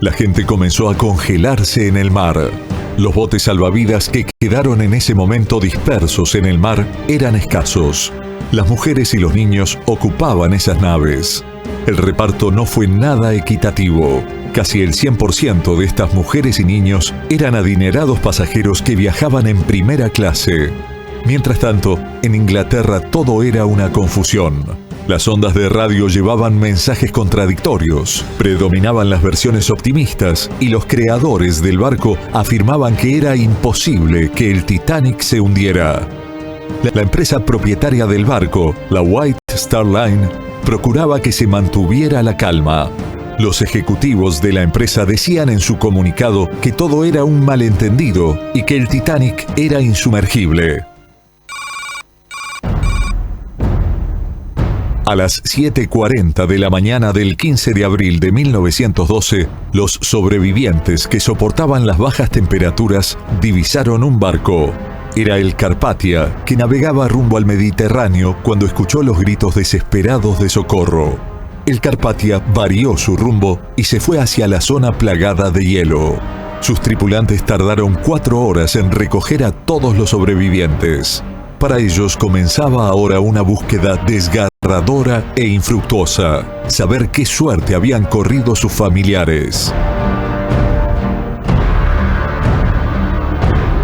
La gente comenzó a congelarse en el mar. Los botes salvavidas que quedaron en ese momento dispersos en el mar eran escasos. Las mujeres y los niños ocupaban esas naves. El reparto no fue nada equitativo. Casi el 100% de estas mujeres y niños eran adinerados pasajeros que viajaban en primera clase. Mientras tanto, en Inglaterra todo era una confusión. Las ondas de radio llevaban mensajes contradictorios, predominaban las versiones optimistas y los creadores del barco afirmaban que era imposible que el Titanic se hundiera. La empresa propietaria del barco, la White Star Line, procuraba que se mantuviera la calma. Los ejecutivos de la empresa decían en su comunicado que todo era un malentendido y que el Titanic era insumergible. A las 7:40 de la mañana del 15 de abril de 1912, los sobrevivientes que soportaban las bajas temperaturas divisaron un barco. Era el Carpathia, que navegaba rumbo al Mediterráneo cuando escuchó los gritos desesperados de socorro. El Carpathia varió su rumbo y se fue hacia la zona plagada de hielo. Sus tripulantes tardaron 4 horas en recoger a todos los sobrevivientes. Para ellos comenzaba ahora una búsqueda desgarradora e infructuosa. Saber qué suerte habían corrido sus familiares.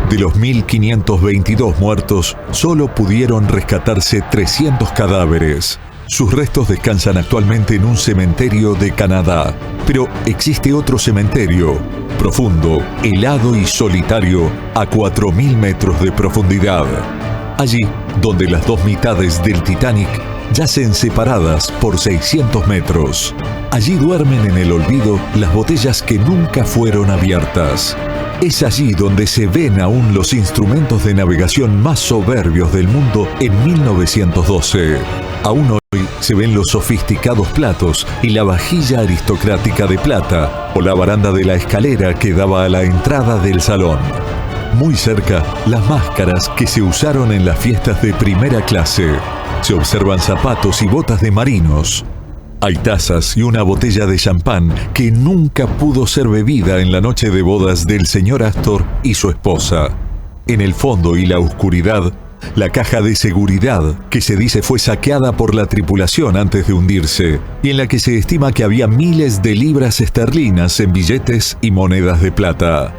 De los 1.522 muertos, solo pudieron rescatarse 300 cadáveres. Sus restos descansan actualmente en un cementerio de Canadá. Pero existe otro cementerio, profundo, helado y solitario, a 4.000 metros de profundidad. Allí, donde las dos mitades del Titanic yacen separadas por 600 metros. Allí duermen en el olvido las botellas que nunca fueron abiertas. Es allí donde se ven aún los instrumentos de navegación más soberbios del mundo en 1912. Aún hoy se ven los sofisticados platos y la vajilla aristocrática de plata, o la baranda de la escalera que daba a la entrada del salón. Muy cerca, las máscaras que se usaron en las fiestas de primera clase. Se observan zapatos y botas de marinos. Hay tazas y una botella de champán que nunca pudo ser bebida en la noche de bodas del señor Astor y su esposa. En el fondo y la oscuridad, la caja de seguridad que se dice fue saqueada por la tripulación antes de hundirse y en la que se estima que había miles de libras esterlinas en billetes y monedas de plata.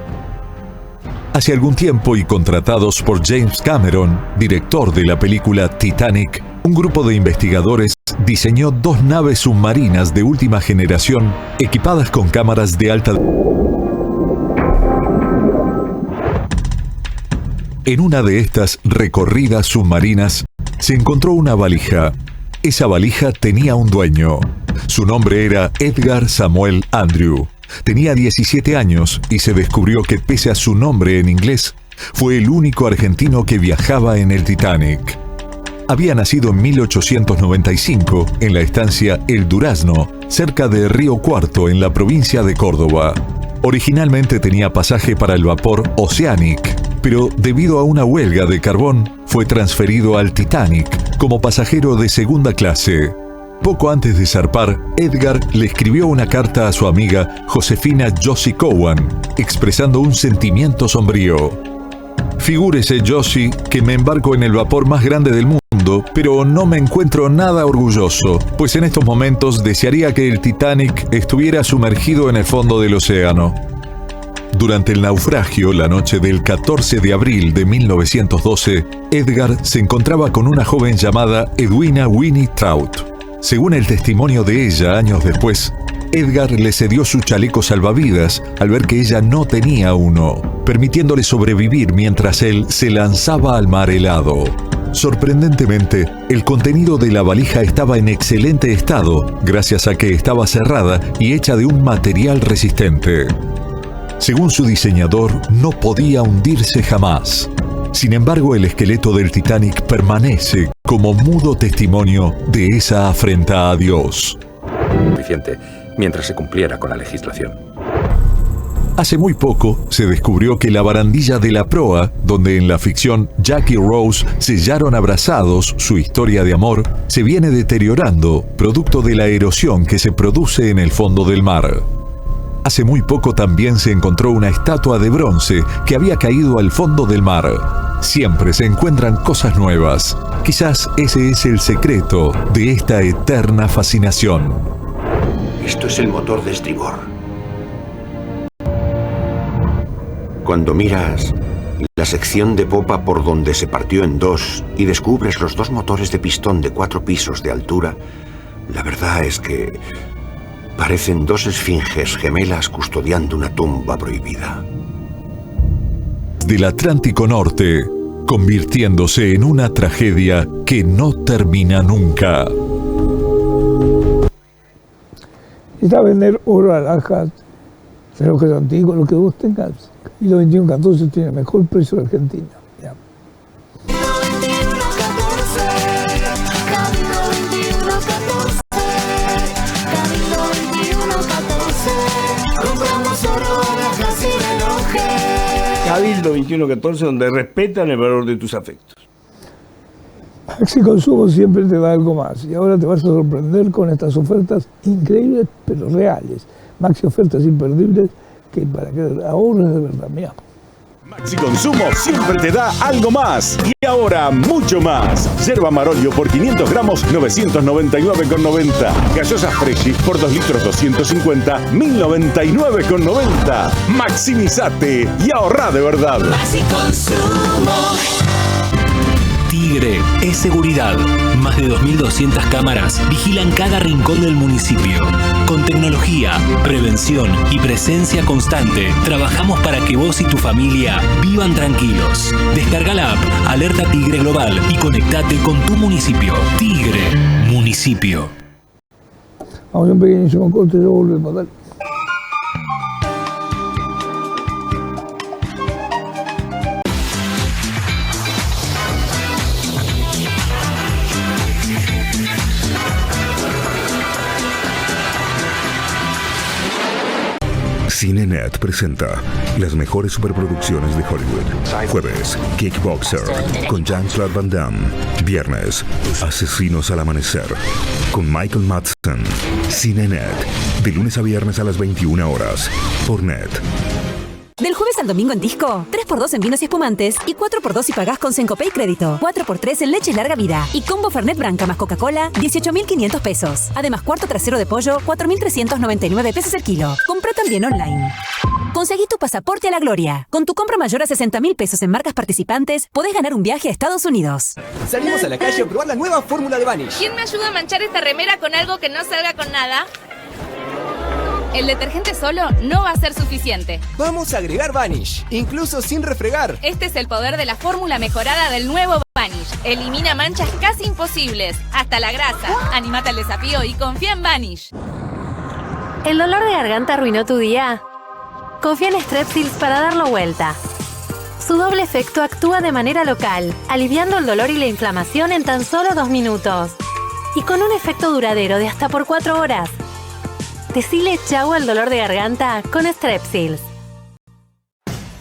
Hace algún tiempo y contratados por James Cameron, director de la película Titanic, un grupo de investigadores diseñó 2 naves submarinas de última generación equipadas con cámaras de alta. En una de estas recorridas submarinas se encontró una valija. Esa valija tenía un dueño. Su nombre era Edgar Samuel Andrew. Tenía 17 años y se descubrió que pese a su nombre en inglés, fue el único argentino que viajaba en el Titanic. Había nacido en 1895 en la estancia El Durazno, cerca de Río Cuarto, en la provincia de Córdoba. Originalmente tenía pasaje para el vapor Oceanic, pero debido a una huelga de carbón, fue transferido al Titanic como pasajero de segunda clase. Poco antes de zarpar, Edgar le escribió una carta a su amiga Josefina Josie Cowan, expresando un sentimiento sombrío. Figúrese, Josie, que me embarco en el vapor más grande del mundo, pero no me encuentro nada orgulloso, pues en estos momentos desearía que el Titanic estuviera sumergido en el fondo del océano. Durante el naufragio, la noche del 14 de abril de 1912, Edgar se encontraba con una joven llamada Edwina Winnie Trout. Según el testimonio de ella años después, Edgar le cedió su chaleco salvavidas al ver que ella no tenía uno, permitiéndole sobrevivir mientras él se lanzaba al mar helado. Sorprendentemente, el contenido de la valija estaba en excelente estado, gracias a que estaba cerrada y hecha de un material resistente. Según su diseñador, no podía hundirse jamás. Sin embargo, el esqueleto del Titanic permanece como mudo testimonio de esa afrenta a Dios. Suficiente, mientras se cumpliera con la legislación. Hace muy poco se descubrió que la barandilla de la proa, donde en la ficción Jack y Rose sellaron abrazados su historia de amor, se viene deteriorando, producto de la erosión que se produce en el fondo del mar. Hace muy poco también se encontró una estatua de bronce que había caído al fondo del mar. Siempre se encuentran cosas nuevas. Quizás ese es el secreto de esta eterna fascinación. Esto es el motor de estribor. Cuando miras la sección de popa por donde se partió en dos y descubres los dos motores de pistón de 4 pisos de altura, la verdad es que parecen dos esfinges gemelas custodiando una tumba prohibida. Del Atlántico Norte, convirtiéndose en una tragedia que no termina nunca. Está a vender oro, alhajas, relojes antiguos, lo que vos tengas. Y los 2114 tiene el mejor precio de Argentina. Ya. Cabildo 2114, donde respetan el valor de tus afectos. Maxi Consumo siempre te da algo más y ahora te vas a sorprender con estas ofertas increíbles pero reales. Maxi ofertas imperdibles que para que ahorres de verdad. Mira. Maxi Consumo siempre te da algo más. Y ahora mucho más. Yerba Marolio por 500 gramos, 999,90. Gaseosas Freshy por 2 litros 250, 1099,90. Maximizate y ahorrá de verdad. Maxi Consumo. Tigre es seguridad. Más de 2.200 cámaras vigilan cada rincón del municipio. Con tecnología, prevención y presencia constante, trabajamos para que vos y tu familia vivan tranquilos. Descarga la app Alerta Tigre Global y conectate con tu municipio. Tigre, municipio. Vamos a un pequeñísimo corte y luego volvemos. Dale. Cinenet presenta las mejores superproducciones de Hollywood. Jueves, Kickboxer con Jean-Claude Van Damme. Viernes, Asesinos al Amanecer con Michael Madsen. Cinenet, de lunes a viernes a las 21 horas por Net. Del jueves al domingo en Disco, 3x2 en vinos y espumantes y 4x2 si pagás con Cencopay Crédito. 4x3 en leche larga vida. Y combo Fernet Branca más Coca-Cola, 18.500 pesos. Además, cuarto trasero de pollo, 4.399 pesos el kilo. Comprá también online. Conseguí tu pasaporte a la gloria. Con tu compra mayor a 60.000 pesos en marcas participantes, podés ganar un viaje a Estados Unidos. Salimos a la calle a probar la nueva fórmula de Vanish. ¿Quién me ayuda a manchar esta remera con algo que no salga con nada? El detergente solo no va a ser suficiente. Vamos a agregar Vanish, incluso sin refregar. Este es el poder de la fórmula mejorada del nuevo Vanish. Elimina manchas casi imposibles, hasta la grasa. Anímate al desafío y confía en Vanish. ¿El dolor de garganta arruinó tu día? Confía en Strepsils para darlo vuelta. Su doble efecto actúa de manera local, aliviando el dolor y la inflamación en tan solo 2 minutos. Y con un efecto duradero de hasta por 4 horas. Decile chau al dolor de garganta con Strepsils.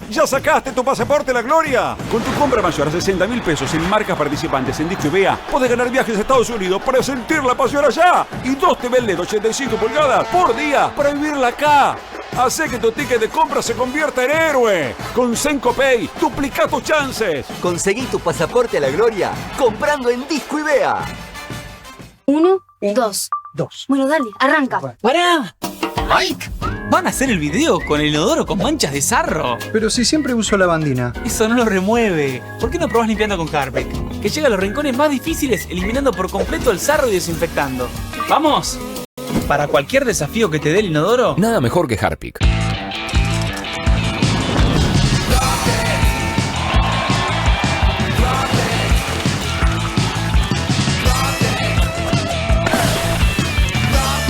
¿Ya sacaste tu pasaporte a la gloria? Con tu compra mayor a 60.000 pesos en marcas participantes en Disco y Vea, podés ganar viajes a Estados Unidos para sentir la pasión allá. Y 2 TV LED 85 pulgadas por día para vivirla acá. Hacé que tu ticket de compra se convierta en héroe. Con Sencopay, duplica tus chances. Conseguí tu pasaporte a la gloria comprando en Disco y Vea. 1, 2. Bueno, dale, arranca. ¡Pará! ¡Mike! ¿Van a hacer el video con el inodoro con manchas de sarro? Pero si siempre uso lavandina. Eso no lo remueve. ¿Por qué no probás limpiando con Harpic? Que llega a los rincones más difíciles, eliminando por completo el sarro y desinfectando. ¡Vamos! Para cualquier desafío que te dé el inodoro, nada mejor que Harpic.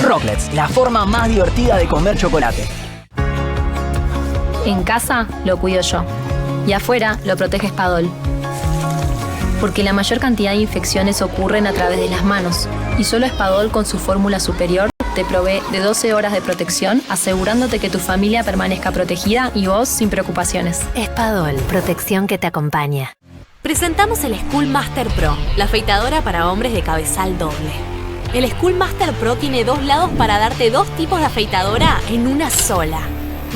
Rocklets, la forma más divertida de comer chocolate. En casa lo cuido yo. Y afuera lo protege Spadol. Porque la mayor cantidad de infecciones ocurren a través de las manos. Y solo Spadol con su fórmula superior te provee de 12 horas de protección, asegurándote que tu familia permanezca protegida y vos sin preocupaciones. Spadol, protección que te acompaña. Presentamos el School Master Pro, la afeitadora para hombres de cabezal doble. El School Master Pro tiene 2 lados para darte 2 tipos de afeitadora en una sola.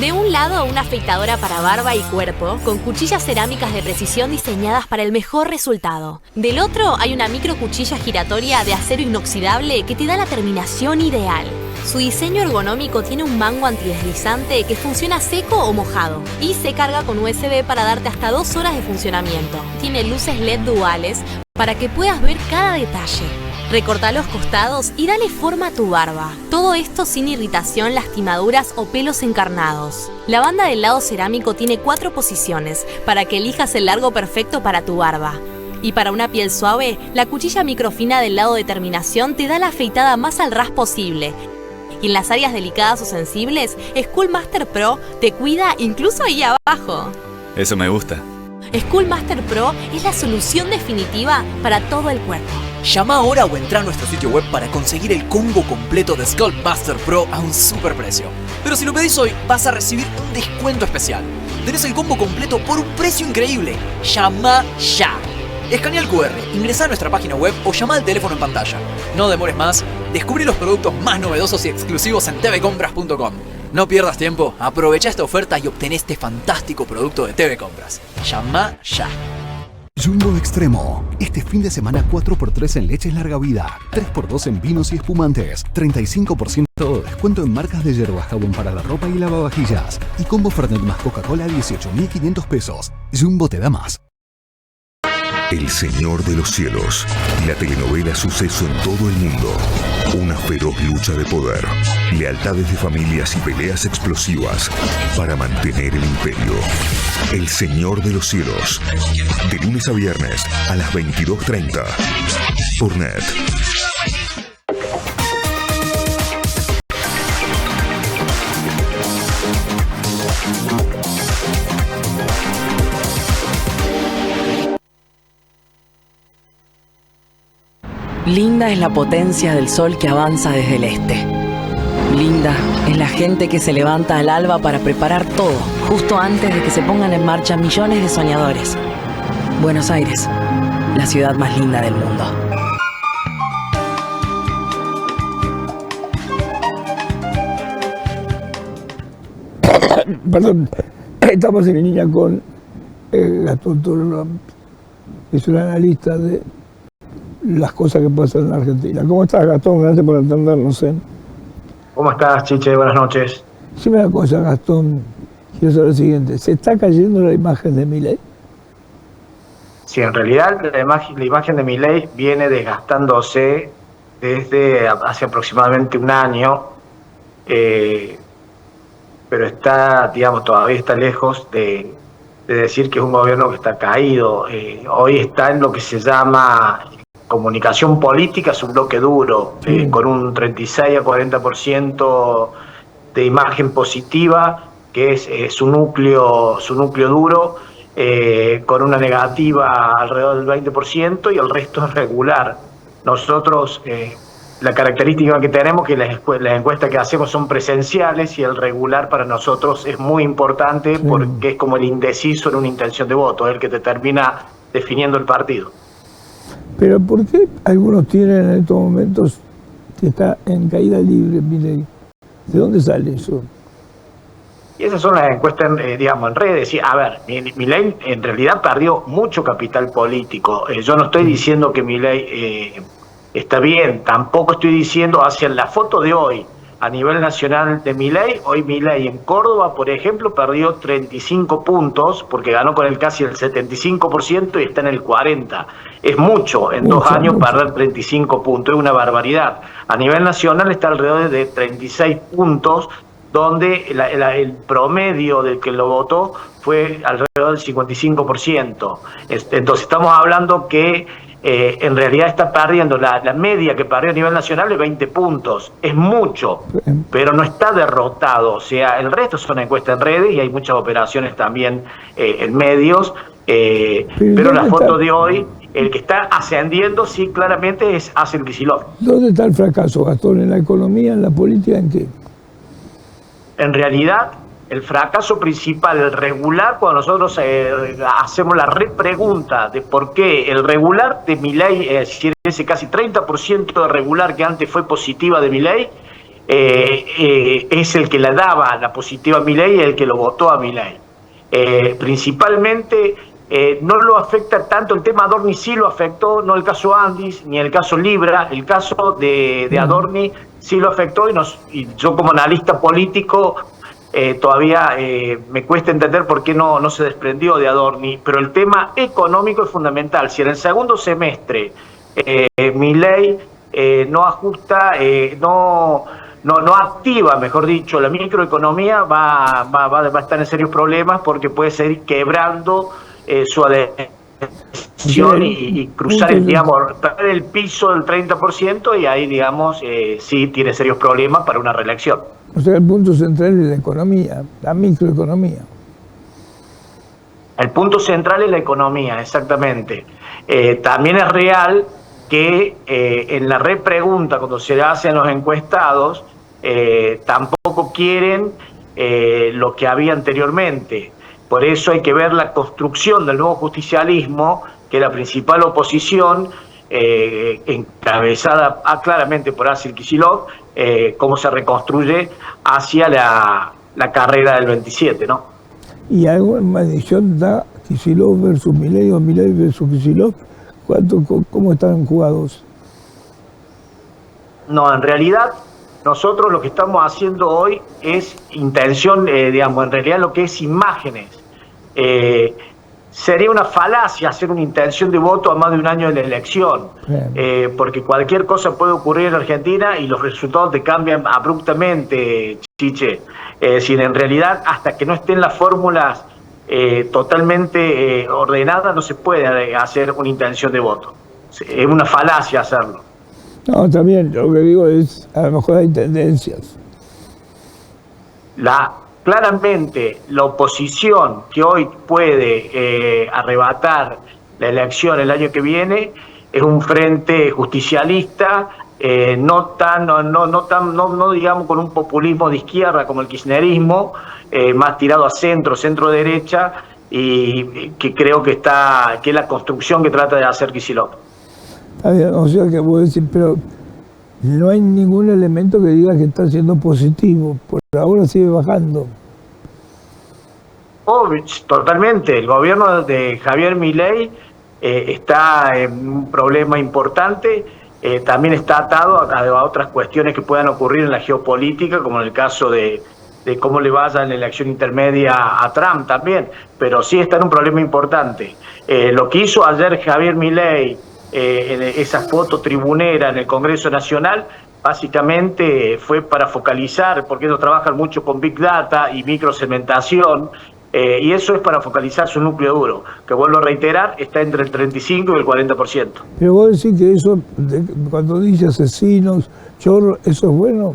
De un lado, una afeitadora para barba y cuerpo, con cuchillas cerámicas de precisión diseñadas para el mejor resultado. Del otro, hay una micro cuchilla giratoria de acero inoxidable que te da la terminación ideal. Su diseño ergonómico tiene un mango antideslizante que funciona seco o mojado y se carga con USB para darte hasta 2 horas de funcionamiento. Tiene luces LED duales para que puedas ver cada detalle. Recorta los costados y dale forma a tu barba. Todo esto sin irritación, lastimaduras o pelos encarnados. La banda del lado cerámico tiene 4 posiciones para que elijas el largo perfecto para tu barba. Y para una piel suave, la cuchilla microfina del lado de terminación te da la afeitada más al ras posible. Y en las áreas delicadas o sensibles, School Master Pro te cuida incluso ahí abajo. Eso me gusta. School Master Pro es la solución definitiva para todo el cuerpo. Llama ahora o entra a nuestro sitio web para conseguir el combo completo de Skull Master Pro a un super precio. Pero si lo pedís hoy, vas a recibir un descuento especial. Tenés el combo completo por un precio increíble. Llama ya. Escanea el QR, ingresa a nuestra página web o llama al teléfono en pantalla. No demores más, descubre los productos más novedosos y exclusivos en tvcompras.com. No pierdas tiempo, aprovecha esta oferta y obtén este fantástico producto de TV Compras. Llama ya. Jumbo Extremo. Este fin de semana 4x3 en leches larga vida, 3x2 en vinos y espumantes, 35% de descuento en marcas de yerba, jabón para la ropa y lavavajillas. Y combo Fernet más Coca-Cola 18.500 pesos. Jumbo te da más. El Señor de los Cielos, la telenovela suceso en todo el mundo. Una feroz lucha de poder, lealtades de familias y peleas explosivas para mantener el imperio. El Señor de los Cielos, de lunes a viernes a las 22:30 por Net. Linda es la potencia del sol que avanza desde el este. Linda es la gente que se levanta al alba para preparar todo, justo antes de que se pongan en marcha millones de soñadores. Buenos Aires, la ciudad más linda del mundo. Perdón, estamos en línea con Gastón Toro, que es un analista de las cosas que puede hacer en la Argentina. ¿Cómo estás, Gastón? Gracias por atendernos. ¿Cómo estás, Chiche? Buenas noches. Dime una cosa, Gastón. Quiero saber lo siguiente. ¿Se está cayendo la imagen de Milei? Sí, en realidad la imagen de Milei viene desgastándose desde hace aproximadamente un año, pero está, digamos, todavía está lejos de decir que es un gobierno que está caído. Hoy está en lo que se llama comunicación política, es un bloque duro, con un 36 a 40% de imagen positiva, que es su núcleo duro, con una negativa alrededor del 20% y el resto es regular. Nosotros, la característica que tenemos es que las encuestas que hacemos son presenciales y el regular para nosotros es muy importante porque es como el indeciso en una intención de voto, es el que te termina definiendo el partido. Pero ¿por qué algunos tienen en estos momentos que está en caída libre Milei? ¿De dónde sale eso? Y esas son las encuestas, digamos, en redes. Y, a ver, Milei en realidad perdió mucho capital político. Yo no estoy diciendo que Milei está bien, tampoco estoy diciendo hacia la foto de hoy, a nivel nacional de Milei. Hoy Milei en Córdoba, por ejemplo, perdió 35 puntos, porque ganó con casi el 75% y está en el 40%. Es mucho, en 2 años perder 35 puntos, es una barbaridad. A nivel nacional está alrededor de 36 puntos, donde el promedio del que lo votó fue alrededor del 55%. Entonces estamos hablando que en realidad está perdiendo, la media que perdió a nivel nacional es 20 puntos. Es mucho, pero no está derrotado. O sea, el resto son encuestas en redes y hay muchas operaciones también en medios. Pero la foto de hoy, el que está ascendiendo, sí, claramente es Axel Kicillof. ¿Dónde está el fracaso, Gastón? ¿En la economía, en la política, en qué? En realidad, el fracaso principal, el regular, cuando nosotros hacemos la repregunta de por qué el regular de Milei, ese casi 30% de regular que antes fue positiva de Milei, es el que le daba la positiva a Milei y el que lo votó a Milei. Principalmente no lo afecta tanto el tema Adorni, sí lo afectó, no el caso Andis ni el caso Libra. El caso de Adorni sí lo afectó y yo como analista político todavía me cuesta entender por qué no se desprendió de Adorni, pero el tema económico es fundamental. Si en el segundo semestre Milei no ajusta, no activa, mejor dicho, la microeconomía, va a estar en serios problemas porque puede seguir quebrando su adhesión y cruzar perder el piso del 30% y ahí, digamos, sí tiene serios problemas para una reelección. O sea, el punto central es la economía, la microeconomía. El punto central es la economía, exactamente. También es real que en la repregunta, cuando se hacen los encuestados, tampoco quieren lo que había anteriormente. Por eso hay que ver la construcción del nuevo justicialismo, que es la principal oposición, encabezada claramente por Axel Kicillof, cómo se reconstruye hacia la carrera del 27, ¿no? ¿Y alguna medición da Kicillof versus Milei o Milei versus Kicillof? ¿Cómo están jugados? No, en realidad nosotros lo que estamos haciendo hoy es intención, digamos, en realidad lo que es imágenes. Sería una falacia hacer una intención de voto a más de un año de la elección, porque cualquier cosa puede ocurrir en Argentina y los resultados te cambian abruptamente, Chiche. Si en realidad, hasta que no estén las fórmulas totalmente ordenadas, no se puede hacer una intención de voto. Es una falacia hacerlo. No, también lo que digo es, a lo mejor hay tendencias. Claramente, la oposición que hoy puede arrebatar la elección el año que viene es un frente justicialista, no digamos con un populismo de izquierda como el kirchnerismo, más tirado a centro-derecha, y que creo que es la construcción que trata de hacer Kicillof. O sea que puedo decir, pero no hay ningún elemento que diga que está siendo positivo, por ahora sigue bajando. Totalmente, el gobierno de Javier Milei está en un problema importante, también está atado a otras cuestiones que puedan ocurrir en la geopolítica, como en el caso de cómo le vaya en la elección intermedia a Trump también, pero sí está en un problema importante. Lo que hizo ayer Javier Milei, en esa foto tribunera en el Congreso Nacional, básicamente fue para focalizar, porque ellos trabajan mucho con Big Data y microsegmentación, y eso es para focalizar su núcleo duro, que vuelvo a reiterar, está entre el 35 y el 40%. Pero vos decís que eso, cuando dice asesinos, chorros, ¿eso es bueno?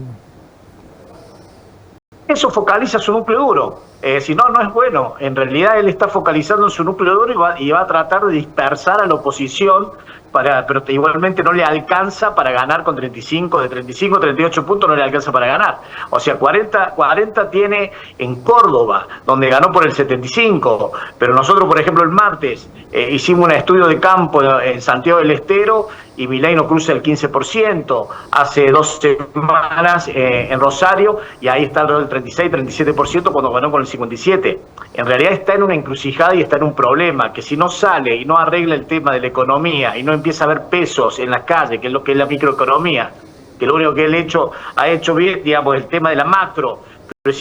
eso focaliza su núcleo duro. Si no, no es bueno. En realidad él está focalizando en su núcleo duro y va a tratar de dispersar a la oposición, pero igualmente no le alcanza para ganar con 38 puntos no le alcanza para ganar. O sea, 40 tiene en Córdoba, donde ganó por el 75, pero nosotros, por ejemplo, el martes hicimos un estudio de campo en Santiago del Estero y Milei no cruza el 15%, hace 2 semanas en Rosario, y ahí está alrededor del 36-37% cuando ganó con el 57%. En realidad está en una encrucijada y está en un problema, que si no sale y no arregla el tema de la economía y no empieza a haber pesos en las calles, que es lo que es la microeconomía, que lo único que él ha hecho bien, digamos, el tema de la macro, pero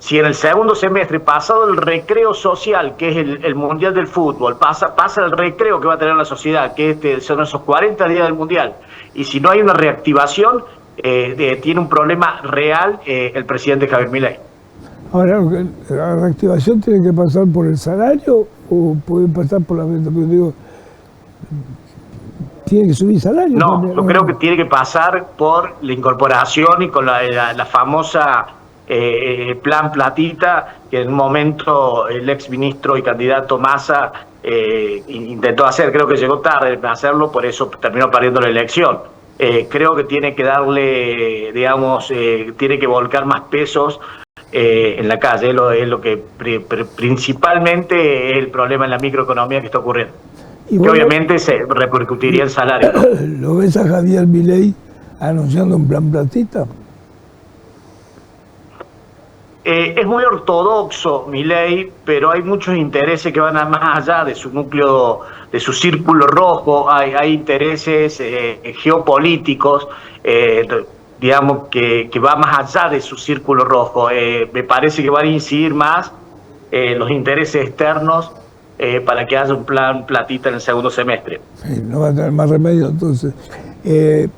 si en el segundo semestre, pasado el recreo social, que es el Mundial del Fútbol, pasa el recreo que va a tener la sociedad, que son esos 40 días del Mundial, y si no hay una reactivación, tiene un problema real el presidente Javier Milei. Ahora, ¿la reactivación tiene que pasar por el salario o puede pasar por la venta? Porque digo, ¿tiene que subir salario? No, yo creo que tiene que pasar por la incorporación y con la famosa plan platita, que en un momento el ex ministro y candidato Massa intentó hacer. Creo que llegó tarde a hacerlo, por eso terminó perdiendo la elección. Creo que tiene que darle, digamos, tiene que volcar más pesos en la calle, es lo que principalmente es el problema en la microeconomía que está ocurriendo. Y que obviamente se repercutiría en salario. ¿Lo ves a Javier Milei anunciando un plan platita? Es muy ortodoxo Milei, pero hay muchos intereses que van más allá de su núcleo, de su círculo rojo. Hay intereses geopolíticos, digamos, que va más allá de su círculo rojo. Me parece que van a incidir más los intereses externos para que haya un plan platita en el segundo semestre. Sí, no va a tener más remedio, entonces. Te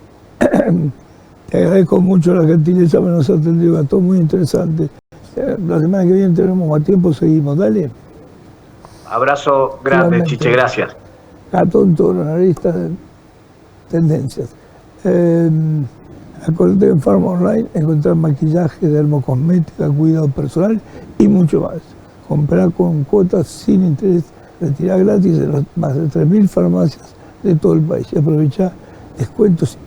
agradezco mucho la gentileza que nos ha atendido, a todo muy interesante. La semana que viene tenemos más tiempo, seguimos, dale. Abrazo grande, realmente. Chiche, gracias. Gato en todos los analistas de tendencias. Acordate en Pharma Online, encontrar maquillaje, dermocosmética, cuidado personal y mucho más. Comprar con cuotas sin interés, retirar gratis en más de 3.000 farmacias de todo el país y aprovechar descuentos